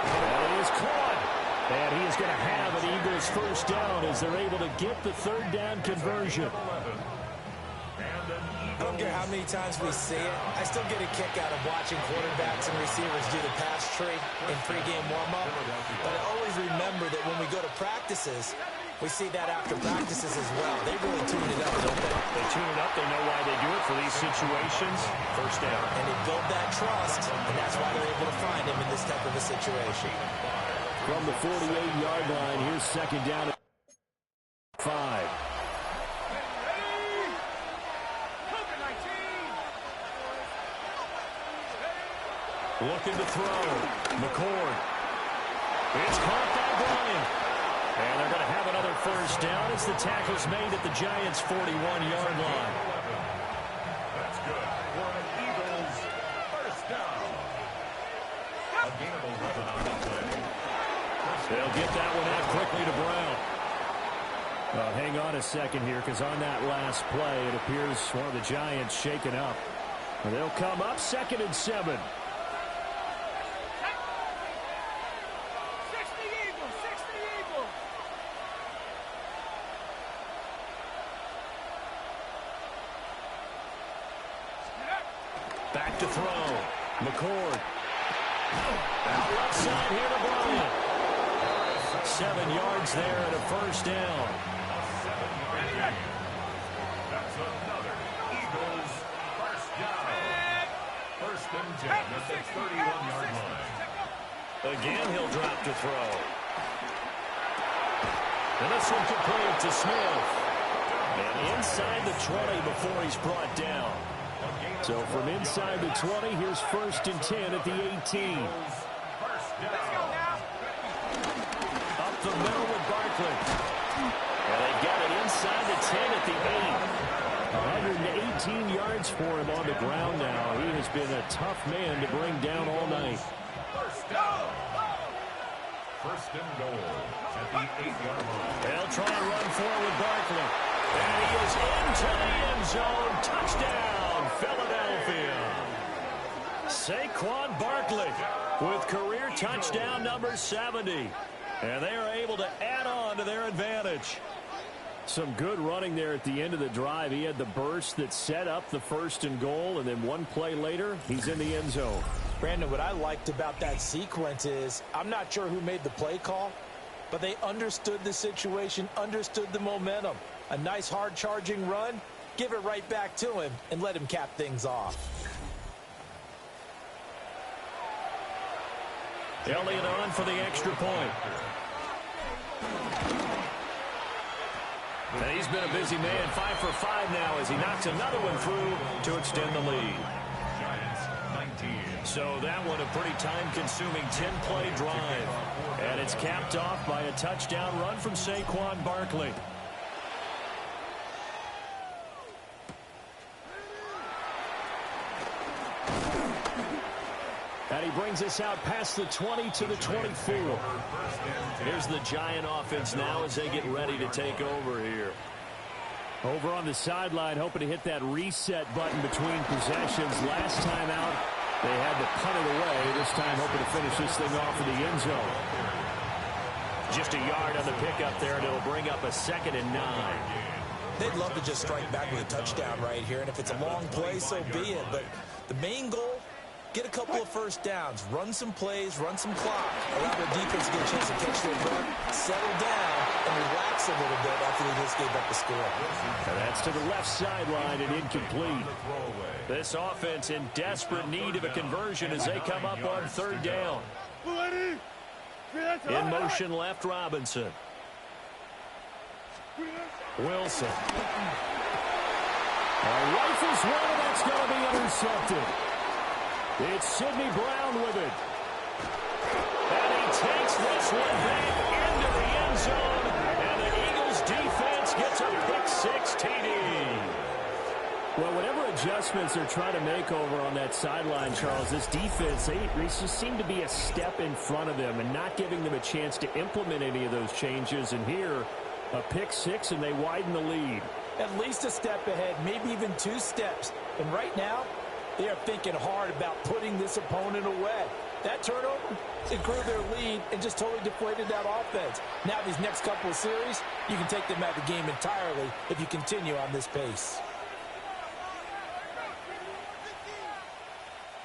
That is caught. And he is going to have an Eagles first down as they're able to get the third down conversion. I don't care how many times we see it. I still get a kick out of watching quarterbacks and receivers do the pass tree in pregame warm-up. But I always remember that when we go to practices, we see that after practices as well. They really tune it up, don't they? They tune it up. They know why they do it for these situations. First down. And they build that trust, and that's why they're able to find him in this type of a situation. From the 48-yard line, here's second down at 5. Looking to throw. McCord. It's caught by Bryant. And they're going to have another first down as the tackle's made at the Giants' 41-yard line. That's good for an Eagles first down. A gain of 11 on the play. They'll get that one out quickly to Brown. Hang on a second here, because on that last play, it appears one of the Giants shaken up. They'll come up 2nd and 7. Back to throw. McCord. Out left side here to Bryant. 7 yards there and a first down. That's another Eagles first down. First and 10 at the 31-yard line. Again, he'll drop to throw. And this one complete to Smith. And inside the 20 before he's brought down. So from inside the 20, here's 1st and 10 at the 18. Let's go now. Up the middle with Barkley. And they got it inside the 10 at the 8. 118 yards for him on the ground now. He has been a tough man to bring down all night. First down. First and goal at the 8-yard line. They'll try and run forward with Barkley. And he is into the end zone. Touchdown, Philadelphia. Saquon Barkley with career touchdown number 70. And they are able to add on to their advantage. Some good running there at the end of the drive. He had the burst that set up the 1st and goal, and then one play later, he's in the end zone. Brandon, what I liked about that sequence is I'm not sure who made the play call, but they understood the situation, understood the momentum. A nice hard-charging run, give it right back to him, and let him cap things off. Elliott on for the extra point. And he's been a busy man, 5 for 5 now as he knocks another one through to extend the lead. Giants 19. So that one a pretty time-consuming 10-play drive. And it's capped off by a touchdown run from Saquon Barkley. And he brings us out past the 20 to the 24. Here's the Giant offense now as they get ready to take over here. Over on the sideline, hoping to hit that reset button between possessions. Last time out, they had to punt it away. This time, hoping to finish this thing off in the end zone. Just a yard on the pickup there, and it'll bring up a 2nd and 9. They'd love to just strike back with a touchdown right here, and if it's a long play, so be it. But the main goal, get a couple of first downs, run some plays, run some clock, allow their defense to get a chance to catch their breath, settle down, and relax a little bit after they just gave up the score. And that's to the left sideline and incomplete. This offense in desperate need of a conversion as they come up on 3rd down. In motion left, Robinson. Wilson. Rifles one, and that's going to be intercepted. It's Sidney Brown with it. And he takes this one back into the end zone. And the Eagles defense gets a pick-6 TD. Well, whatever adjustments they're trying to make over on that sideline, Charles, this defense, they just seem to be a step in front of them and not giving them a chance to implement any of those changes. And here, a pick-6, and they widen the lead. At least a step ahead, maybe even 2 steps. And right now, they are thinking hard about putting this opponent away. That turnover, it grew their lead and just totally deflated that offense. Now these next couple of series, you can take them out of the game entirely if you continue on this pace.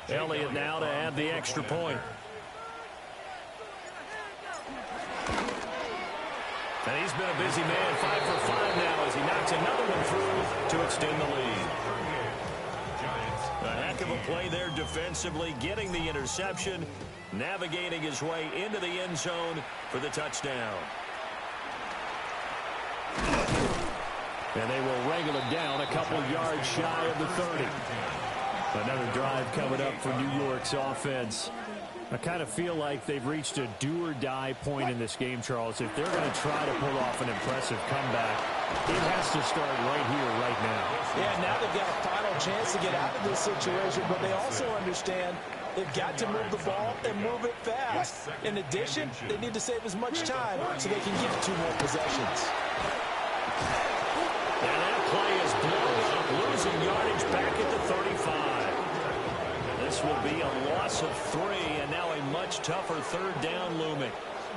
Elliott now to add the extra point. And he's been a busy man, 5 for 5 now as he knocks another one through to extend the lead. A heck of a play there defensively, getting the interception, navigating his way into the end zone for the touchdown. And they will wrangle it down a couple yards shy of the 30. Another drive coming up for New York's offense. I kind of feel like they've reached a do-or-die point in this game, Charles. If they're going to try to pull off an impressive comeback, it has to start right here, right now. Yeah, now they've got a final chance to get out of this situation, but they also understand they've got to move the ball and move it fast. In addition, they need to save as much time so they can get 2 more possessions. And that play is blown up, losing yardage back at the 35. This will be a loss of 3, and now a much tougher 3rd down looming.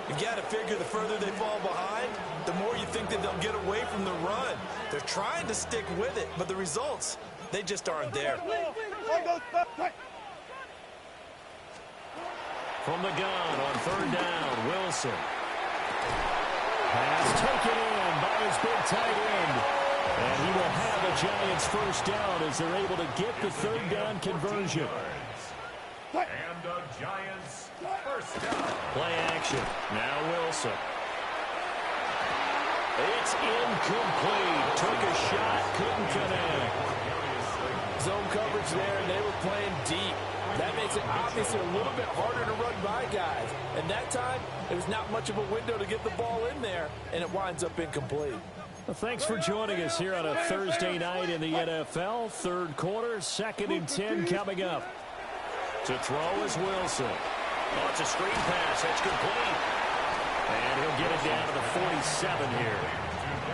You've got to figure the further they fall behind, the more you think that they'll get away from the run. They're trying to stick with it, but the results, they just aren't there. From the gun on 3rd down, Wilson. Pass taken in by his big tight end. And he will have a Giants 1st down as they're able to get the 3rd down conversion. And the Giants 1st down. Play action. Now Wilson. It's incomplete. Took a shot, couldn't connect. Zone coverage there, and they were playing deep. That makes it obviously a little bit harder to run by guys. And that time, there was not much of a window to get the ball in there, and it winds up incomplete. Well, thanks for joining us here on a Thursday night in the NFL. 3rd quarter, 2nd and 10 coming up. To throw is Wilson. Oh, it's a screen pass. That's complete. And he'll get it down to the 47 here.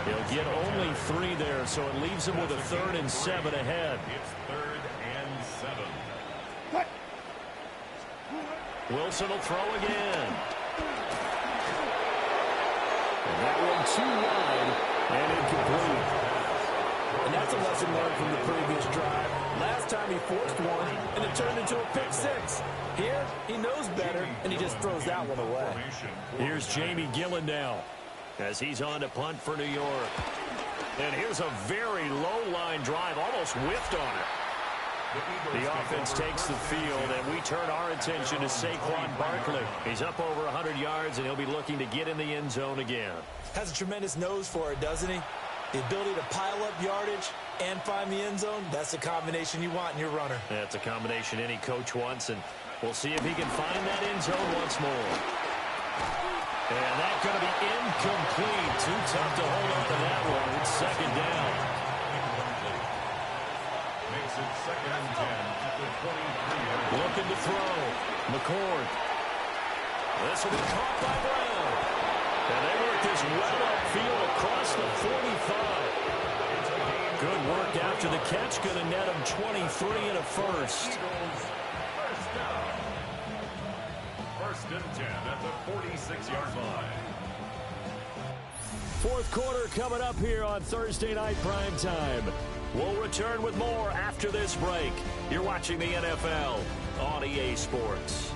He'll get only 3 there, so it leaves him with a 3rd and 7 ahead. It's 3rd and 7. Wilson will throw again. And that one too wide and incomplete. And that's a lesson learned from the previous drive. Last time he forced one, and it turned into a pick-6. Here, he knows better, and he just throws that one away. Here's Jamie Gillen now as he's on to punt for New York. And here's a very low-line drive, almost whiffed on it. The offense takes the field, and we turn our attention to Saquon Barkley. He's up over 100 yards, and he'll be looking to get in the end zone again. Has a tremendous nose for it, doesn't he? The ability to pile up yardage and find the end zone, that's the combination you want in your runner. That's a combination any coach wants, and we'll see if he can find that end zone once more. And that's going to be incomplete. Too tough to hold on to that one. It's second down. Makes it 2nd and 10 at the 23. Looking to throw. McCord. This will be caught by Brown. And they work this well upfield across the 45. Good work after the catch. Going to net him 23 and a first. First down. 1st and 10 at the 46-yard line. Fourth quarter coming up here on Thursday Night Prime Time. We'll return with more after this break. You're watching the NFL on EA Sports.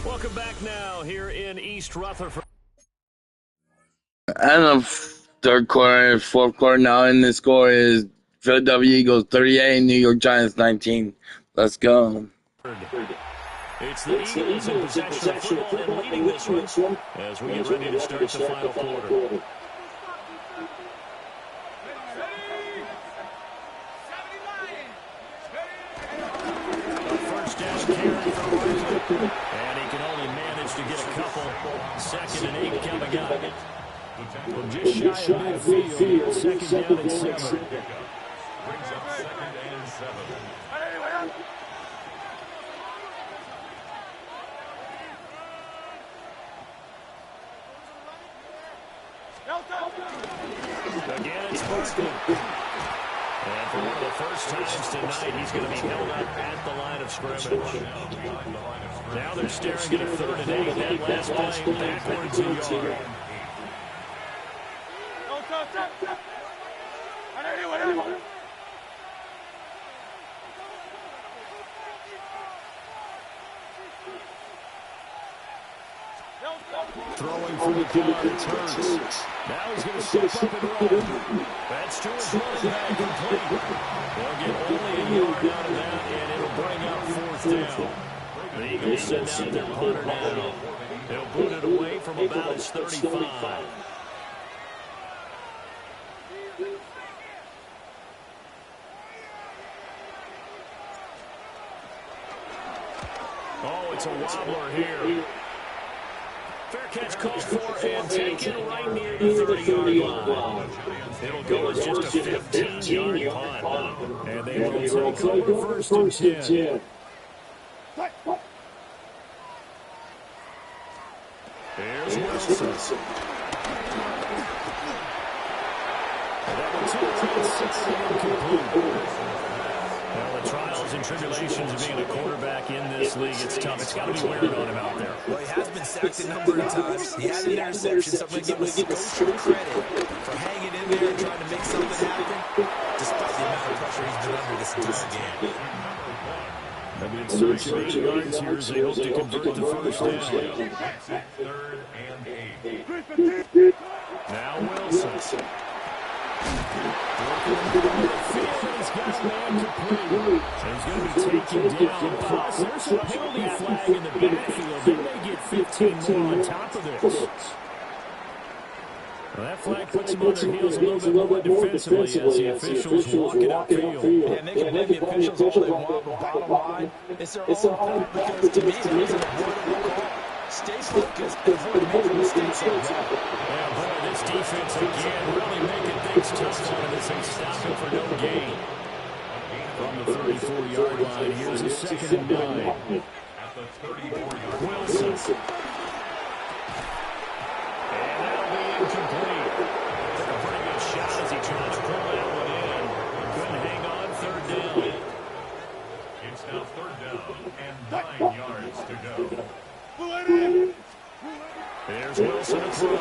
Welcome back now here in East Rutherford. And the third quarter, fourth quarter now, and the score is Philadelphia Eagles 38, New York Giants 19. Let's go. It's the Eagles in possession of football and leading this one as we get ready to start the final quarter. First down carry for Barkley. And he can only manage to get a couple. 2nd and 8 coming up. Well, just shy of midfield. 2nd down and 7. Brings up 2nd and 7. Again, it's Barkley. And for one of the first times tonight, he's going to be held up at the line of scrimmage. Now they're staring at a 3rd and 8. That last play backwards a yard. Throwing for the Giants, Hurts. Now he's going to step up and run. That's to his running back, complete. They'll get only a yard out of that, and it'll bring up 4th down. The Eagles send out their punter now. They'll boot it away from about his 35. Oh, it's a wobbler here. Fair catch called for and taken right near the 30-yard line. It'll go as just a 15-yard punt. And they will take over 1st and 10. Here's Wilson. That one's incomplete. Well, the trials and tribulations of being a quarterback in this league, it's tough. It's got to be wearing on him out there. Well, he has been sacked a number of times. He had an interception, so I'm going to give him a Scotia credit for hanging in there and trying to make something happen, despite the amount of pressure he's been under this entire game. They'll be in search of 8 yards here as they hope to convert the first down. 3rd and 8. Now Wilson. He's got a man complete. He's going to be taken down. Plus, there's a penalty flag in the backfield. They may get 15 more on top of this. Well, that flag puts them on their heels a little bit more defensively as the officials walk it upfield. Yeah, and they can blame the officials all they want, but bottom line, it's their own fault because to me, it was an avoidable call. Stay focused and avoid major mistakes like that. Yeah, boy, this defense again really making things tough on him as they stop him for no gain. From the 34-yard line, here's a 2nd and 9. At the 34-yard line. Wilson. And that'll be incomplete. Took a pretty good shot as he tried to pull that one in. Couldn't hang on 3rd down. It's now 3rd down and 9 yards to go. There's Wilson to throw.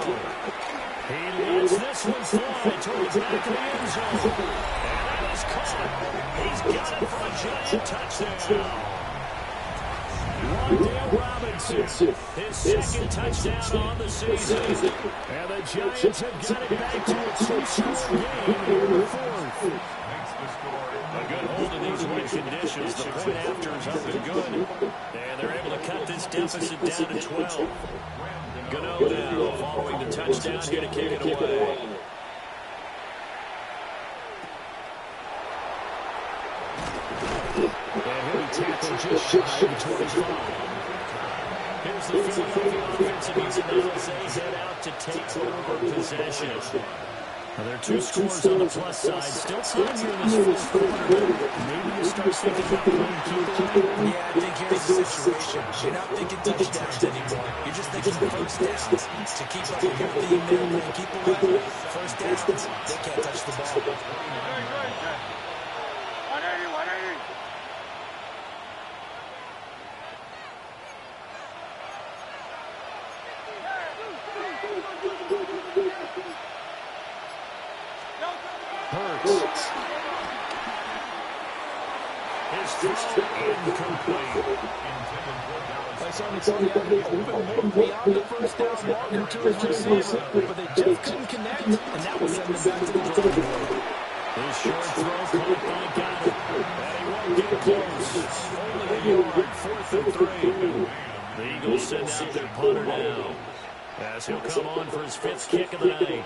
He lets this one fly toward the back of the end zone. And that is caught. He's got it for a giant touchdown. Wan'Dale Robinson, his second touchdown on the season. And the Giants have got it back to a two-score game here in the fourth. A good hold in these wet conditions. The point after is up and good. And they're able to cut this deficit down to 12. Gano now following the touchdown here to kick it away. And he'll be tackled just shy of the 25. Here's the Philadelphia offense, and he's announced they head out to take over possession. Now, there are two scores on the plus side. Still time here in this fourth quarter. Maybe you start thinking about playing keep it. Yeah, I think here's the situation. You're not thinking touchdowns anymore. You're just thinking first downs. To keep up with your team and keep away. First downs, they can't touch the ball. Hurts. His throw incomplete. Moving beyond the first down marker to his receiver, but they just couldn't connect, and that will send them back to the drawing board. His short throw caught by Goddard. And he won't get close. Only a yard, 4th and 3. The Eagles send out their punter now, as he'll come on for his 5th kick of the night.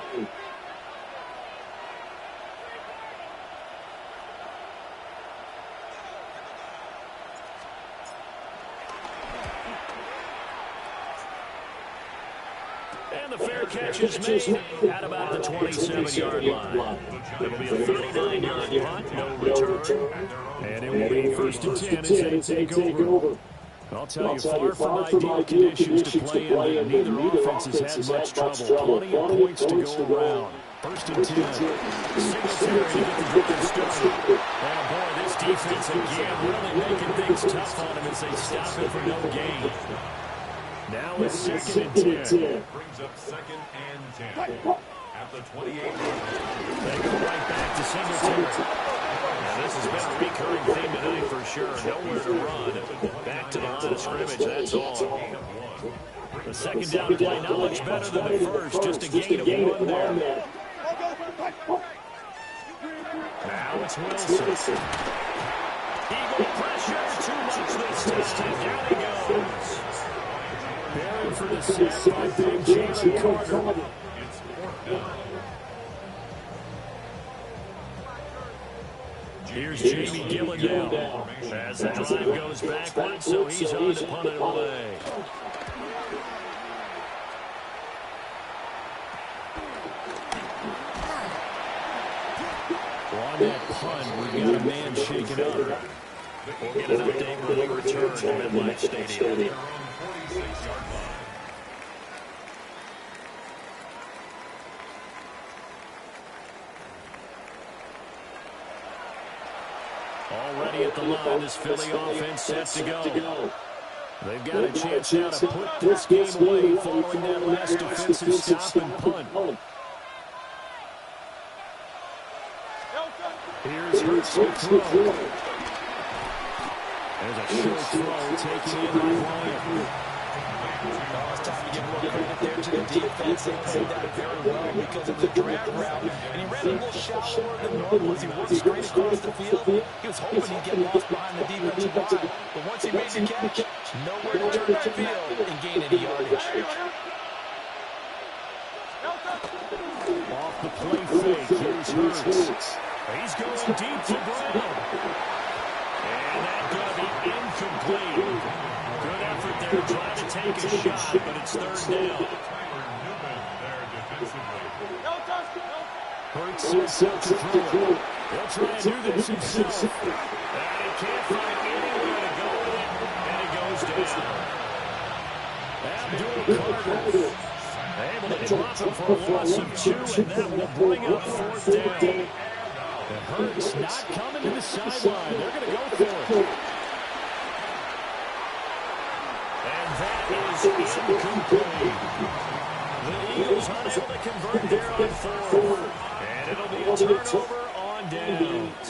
And the fair catch is made at about the 27-yard line. It'll be a 39-yard punt, no return. And it will be 1st and 10 as they take over. I'll tell you, far from ideal conditions to play in, neither offense has had much trouble. Plenty of points to go around. 1st and 10. Singletary to get the drive started. Oh, boy, this defense again really making things tough on him as they stop it for no gain. Now it's 2nd and 10. Brings up 2nd and 10. At the 28. They go right back to Singletary. Now, this has been a recurring theme tonight for sure. Nowhere to run. Back to the line of scrimmage, that's all. The second down play, not much better than the first. Just a gain of 1 there. Now it's Wilson. Eagle pressure, too much this time. Down he goes. Barron for the sack by Big Jalen Carter. It's 4th down. Here's Jamie Gillen now. As the drive goes backwards, so he's on to punt it away. On that punt, we've got a man shaken up. We'll get an update when we return to MetLife Stadium. Already at the line, this Philly offense set to go. They've got a chance now to put this game away following that last defensive stop and punt. Here's Hurts to throw. There's a short throw taken in by Bryant. It's time to give a little credit there to the defense. They played that very well because of the drag route. And he ran a little shallower than normal as he worked straight across the field. He was hoping he'd get lost behind the defensive line. But once he made the catch, nowhere to turn that field and gain any yardage. Off the play fake, here's Hurts. He's going deep to Brown. And that's going to be incomplete. Good effort there, trying to take a shot, but it's 3rd down. Hurts is set to throw. He'll try and do this himself. And he can't find anywhere to go with it, and it goes down. Abdul Carter able to drop him for a loss of 2, and that will bring up 4th down. And Hurts not coming to the sideline. They're going to go for it. And that is incomplete. The Eagles unable to convert there on 4th. And it'll be a turnover on downs.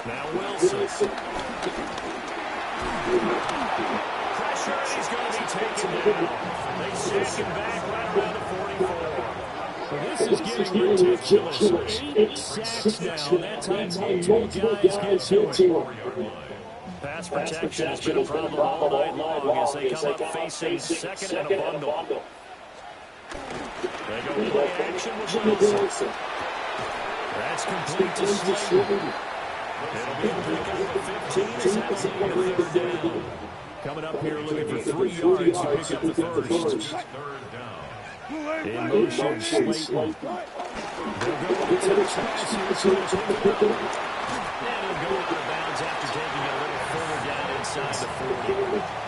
Now Wilson. Pressure, and he's going to be taken down. They sack him back right around the 44. Well, this is getting ridiculous. 8 sacks now. That time multiple guys get to it. Pass protection has been a problem all night long as they come up facing second and a bundle. They go play action with Wilson. That's complete to Slater. It'll be a pickup of 15 as that's a third down. Coming up here looking for 3 yards to pick up the first. In motion, Slater. They'll go with the touch pass here. So it's pick it up. And he'll go out of bounds after taking a little further down inside the 40.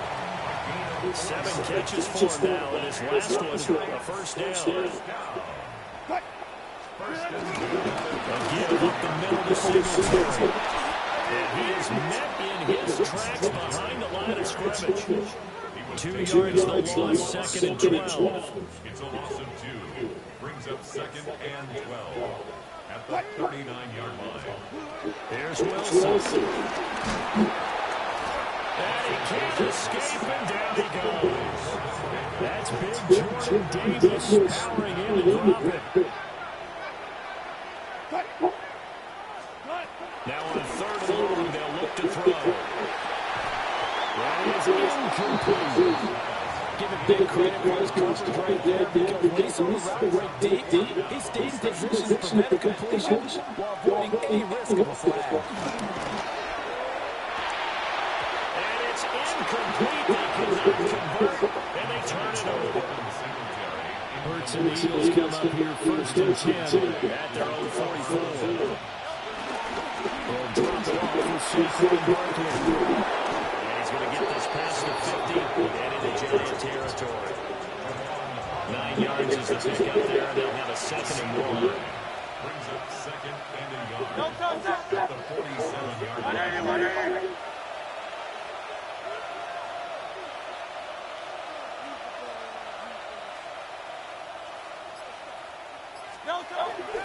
7 catches for him now, and his last one a first down. A give up the middle to Singletary. And he is met in his tracks behind the line of scrimmage. 2 yards the loss, second and 12. It's a loss of 2. Brings up second and 12 at the 39-yard line. Here's Wilson. And he can't escape, and down he goes. That's big Jordan Davis powering in and dropping. Now on 3rd and long, they'll look to throw. That is incomplete. Give him big credit for his coverage right there, because when he's on the route right deep, he stayed in position to prevent a completion while avoiding any risk of a flag. And it's incomplete. They cannot convert, and they turn it over. Hurts and the Eagles come up here 1st and 10 at their own 44. They'll drop it off with Saquon Barkley. He's going to get this past the 50 and into Giant territory. 9 yards is the pickup there, and they'll have a 2nd and 1. Brings up second and a yard at the 47-yard line.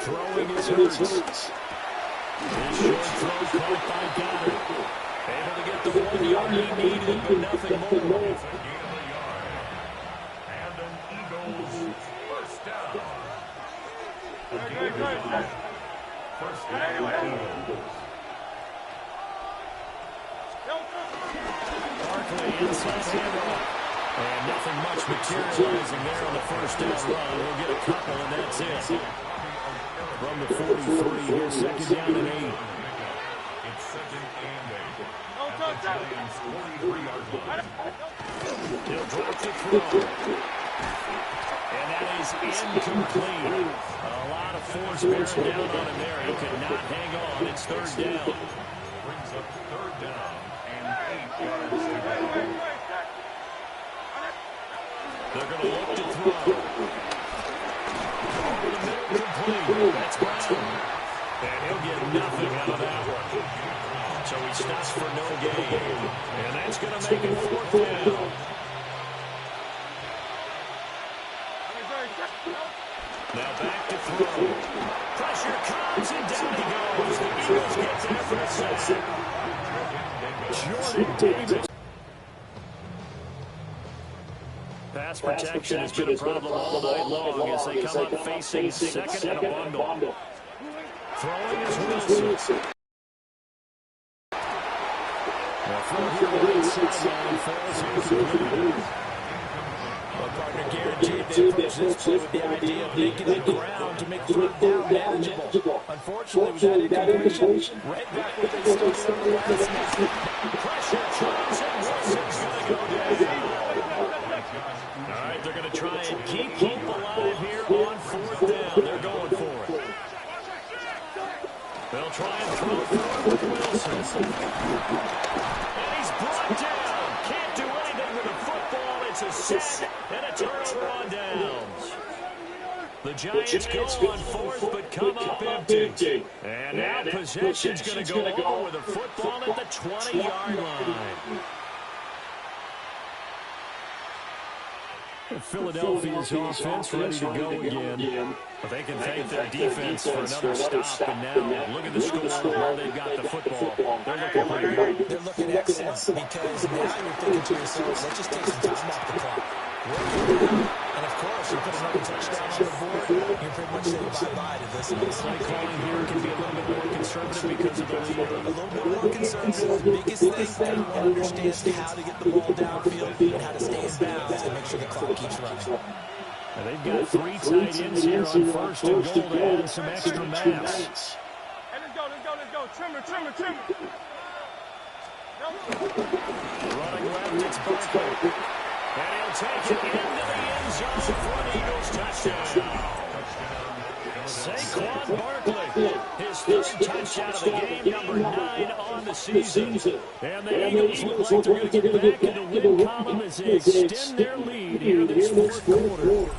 Throwing his Hurts. His short throw caught by Goddard. Able to get the 1 yard he needed, but nothing more. And an Eagles first down. First down, Eagles. Barkley inside handoff. And nothing much materializing there on the first down run. We'll get a couple, and that's it. From the 43, here's 2nd down and 8. It's 2nd and 8. At the Giants' 43-yard line. He'll drop the throw. And that is incomplete. A lot of force bearing down on him there. He could not hang on. It's 3rd down. Brings up 3rd down and 8 yards to go. They're going to look to throw. Over the middle, complete. That's Brown. And he'll get nothing out of that one. So he stops for no gain. And that's going to make it 4th down. Now back to throw. Pressure comes, and down he goes. The Eagles get there for a sack. Jordan Davis. Pass protection has been a problem all night long as they come up facing second and a bundle. Throwing is Wilson. Now throw here to the sideline, falls incomplete. Well, partner, guaranteed they approach this play with the idea of making the ground to make 3rd down manageable. Unfortunately, with that incompletion, right back where they started on the last snap. Pressure comes, and Wilson's going to go down. All right, they're going to try and keep hope alive here on 4th down. They're going for it. They'll try and throw forward with Wilson. And he's brought down. Can't do anything with the football. It's a sack and a turnover on downs. The Giants go on 4th, but come up empty. And now possession's going to go on with the football at the 20-yard line. Philadelphia's offense ready to go again. But they can thank their defense for another stop. And now look at the score where they've got the football. They're looking pretty good. They're looking excellent because now you're thinking to yourself, let's just take some time off the clock. Work it out. And, of course, you put another touchdown on the board, you pretty much say bye-bye to this. Play calling here can be a little bit more conservative because of the lead. A little bit more conservative. The biggest thing, everyone understands how to get the ball downfield and how to stay in bounds and make sure the clock keeps running. Now they've got 3 tight ends here on first and goal to add some extra mass. Hey, let's go. Trimmer. Running left, it's Barkley. And he'll take it into the end zone for an Eagles touchdown. Saquon Barkley, his 3rd touchdown of the game, number 9 on the season. And the Eagles look like they're going to get back in the win column as they extend their lead here this 4th quarter.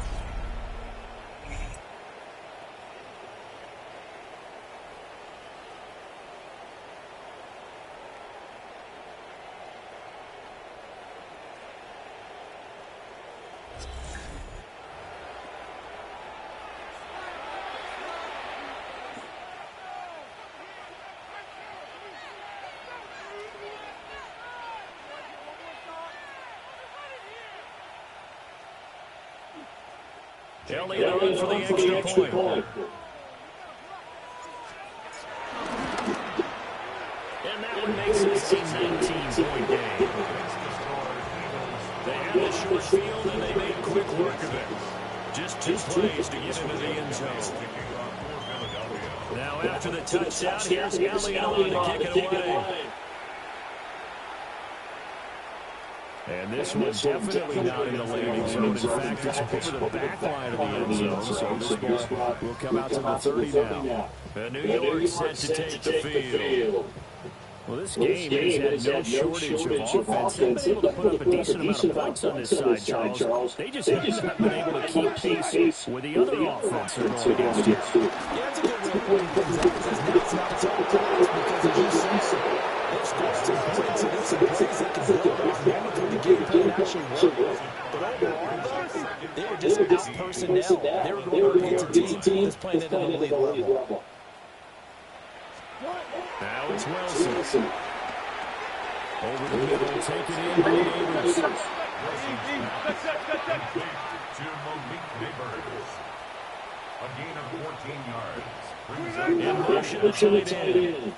They'll lead on for the extra point. And that one makes it a 19-point game. They had the short field, and they made quick work of it. Just 2 plays to get into the end zone. Now after the touchdown, here's Elliott to kick it away. And this one definitely not in the landing zone. In fact, it's over the back line of the end zone. So this ball will come out to the 30 now. And New York set to take the field. Well, this game has had no shortage of offense. They've been able to put up a decent amount of points on this side, Charles. They just haven't been able to keep pace with the other offense they're going against you. Yeah, it's a good way of putting things out because now it's not all because as you said, they've scored some points and some plays they can build off. Maybe through the game plan actually work. But overall, they were just out personnel. They were going up against a team that's playing at an elite level. Now it's Wilson. Over the middle, take it in, Neighbors. To Malik Neighbors. A gain of 14 yards. In motion, the tight end.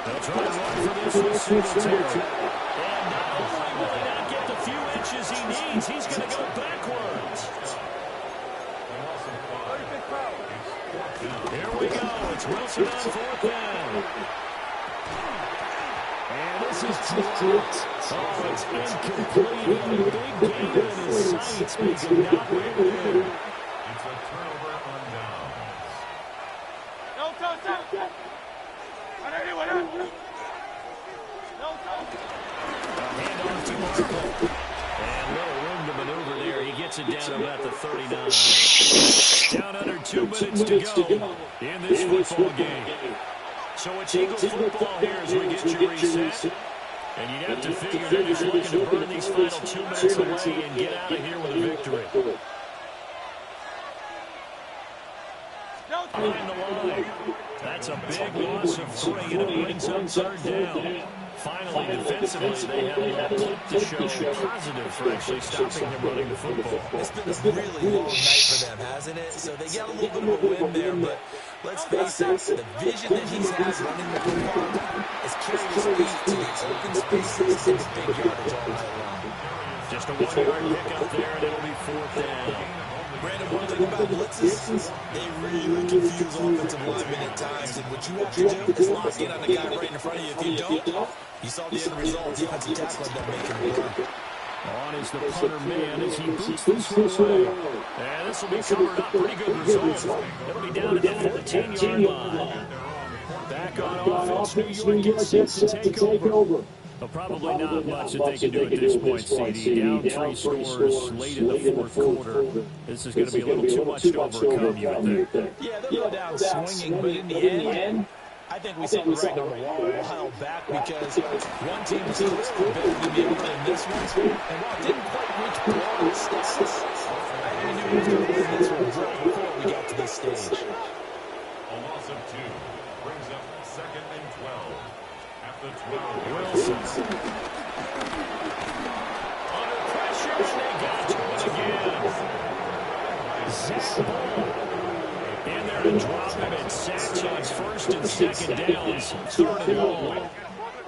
They'll try to run for this with Singletary. And not only will he not get the few inches he needs, he's going to go backwards. Here we go. It's Wilson on 4th down. And this is dropped. Oh, it's incomplete. A big gain in his sights, but he did not bring it in. It's a turnover on downs. Handoff to Barkley. And little room to maneuver there. He gets it down about the 39. Down under 2 minutes to go in this football game. So it's Eagle football here as we get you reset. And you'd have to figure they're just looking to burn these final 2 minutes away and get out of here with a victory. Behind the line. That's a big loss of 3, and it brings up 3rd down. Finally, defensively, they have enough clip to show positive for actually stopping him running the football. It's been a really long night for them, hasn't it? So they got a little bit of a win there, but let's face it, the vision that he's had running the football has carried his feet to the open spaces and the big yardage all night long. Just a 1-yard pickup there, and it'll be 4th down. Brandon, one thing about blitzes, they really confuse offensive linemen at times, and what you have to do is lock in on the guy right in front of you. If you don't, you saw the end result, defensive tackle ended up making a run. On is the punter man as he boots this one away. And this will be covered up. Pretty good result. It'll be down at the 14-yard line. Back on offense, New York gets set to take over. Well, probably not much that they can do at this point, CD. Down 3 scores late in the 4th quarter. This is going to be a little too much to overcome, you would think. Yeah, they'll go down swinging, but in the end, I think we saw the writing on the wall a while back because one team is clearly better than the other in this one. And while it didn't quite reach blowout his stats. I knew he was going to win this one well before we got to this stage. A loss of 2 brings up 2nd and 12. At the 12, Wilson. Under pressure, and they got to it again. Zach Ball in there to drop him at sacks on 1st and 2nd downs, 3rd and long.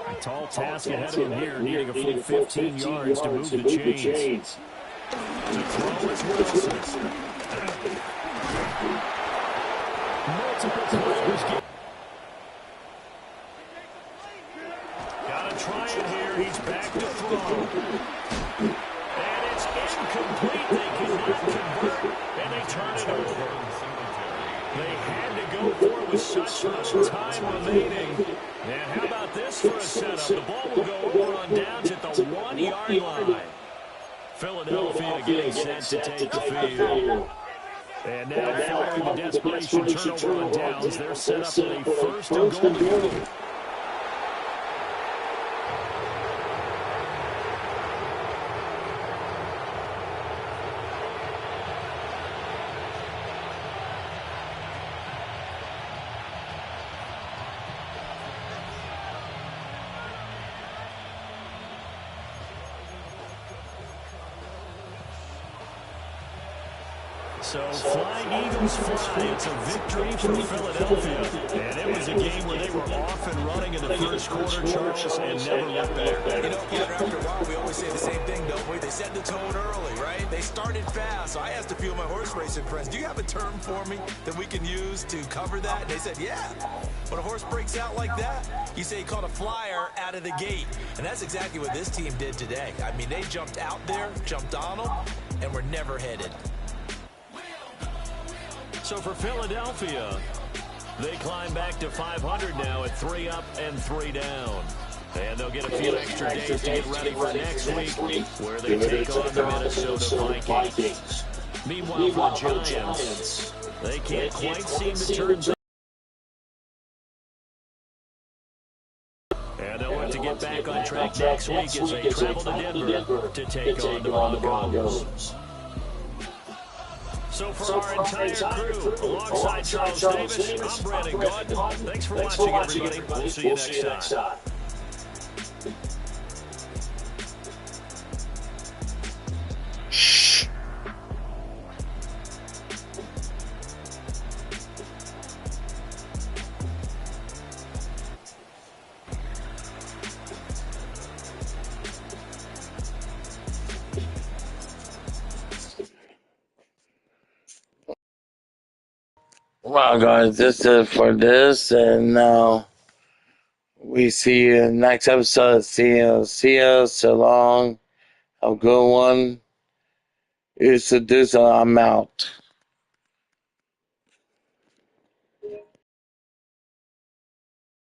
A tall task ahead of him here, needing a full 15 yards to move the chains. To throw is Wilson. Multiple players get. Gotta try it here. He's back to throw. And it's incomplete. They cannot convert, and they turn it over. They had to go for it with such little time remaining. And how about this for a setup? The ball will go over on downs at the 1-yard line. Philadelphia getting set to take the field. And now following the desperation turnover on downs, they're set up with a 1st and goal to go. So Flying Eagles fly. It's a victory for Philadelphia. And it was a game where they were off and running in the 1st quarter, Charles, and never looked back. You know, Peter, after a while, we always say the same thing, don't we? They set the tone early, right? They started fast. So I asked a few of my horse racing friends, do you have a term for me that we can use to cover that? And they said, yeah. When a horse breaks out like that, you say he caught a flyer out of the gate. And that's exactly what this team did today. I mean, they jumped out there, jumped on them, and were never headed. So for Philadelphia, they climb back to 500 now at 3 up and 3 down. And they'll get a few extra days to get ready for next week, where they take on the Minnesota Vikings. Meanwhile, for the Giants, they can't quite seem to turn things. And they'll look to get back on track next week as they travel to Denver to take on the Broncos. So for our entire crew, alongside Charles Davis, I'm Brandon Gaudin. Thanks for watching, everybody. We'll see you next time. Well, guys, this is it for this, and we see you in the next episode. See you, so long. Have a good one. You seduce, I'm out.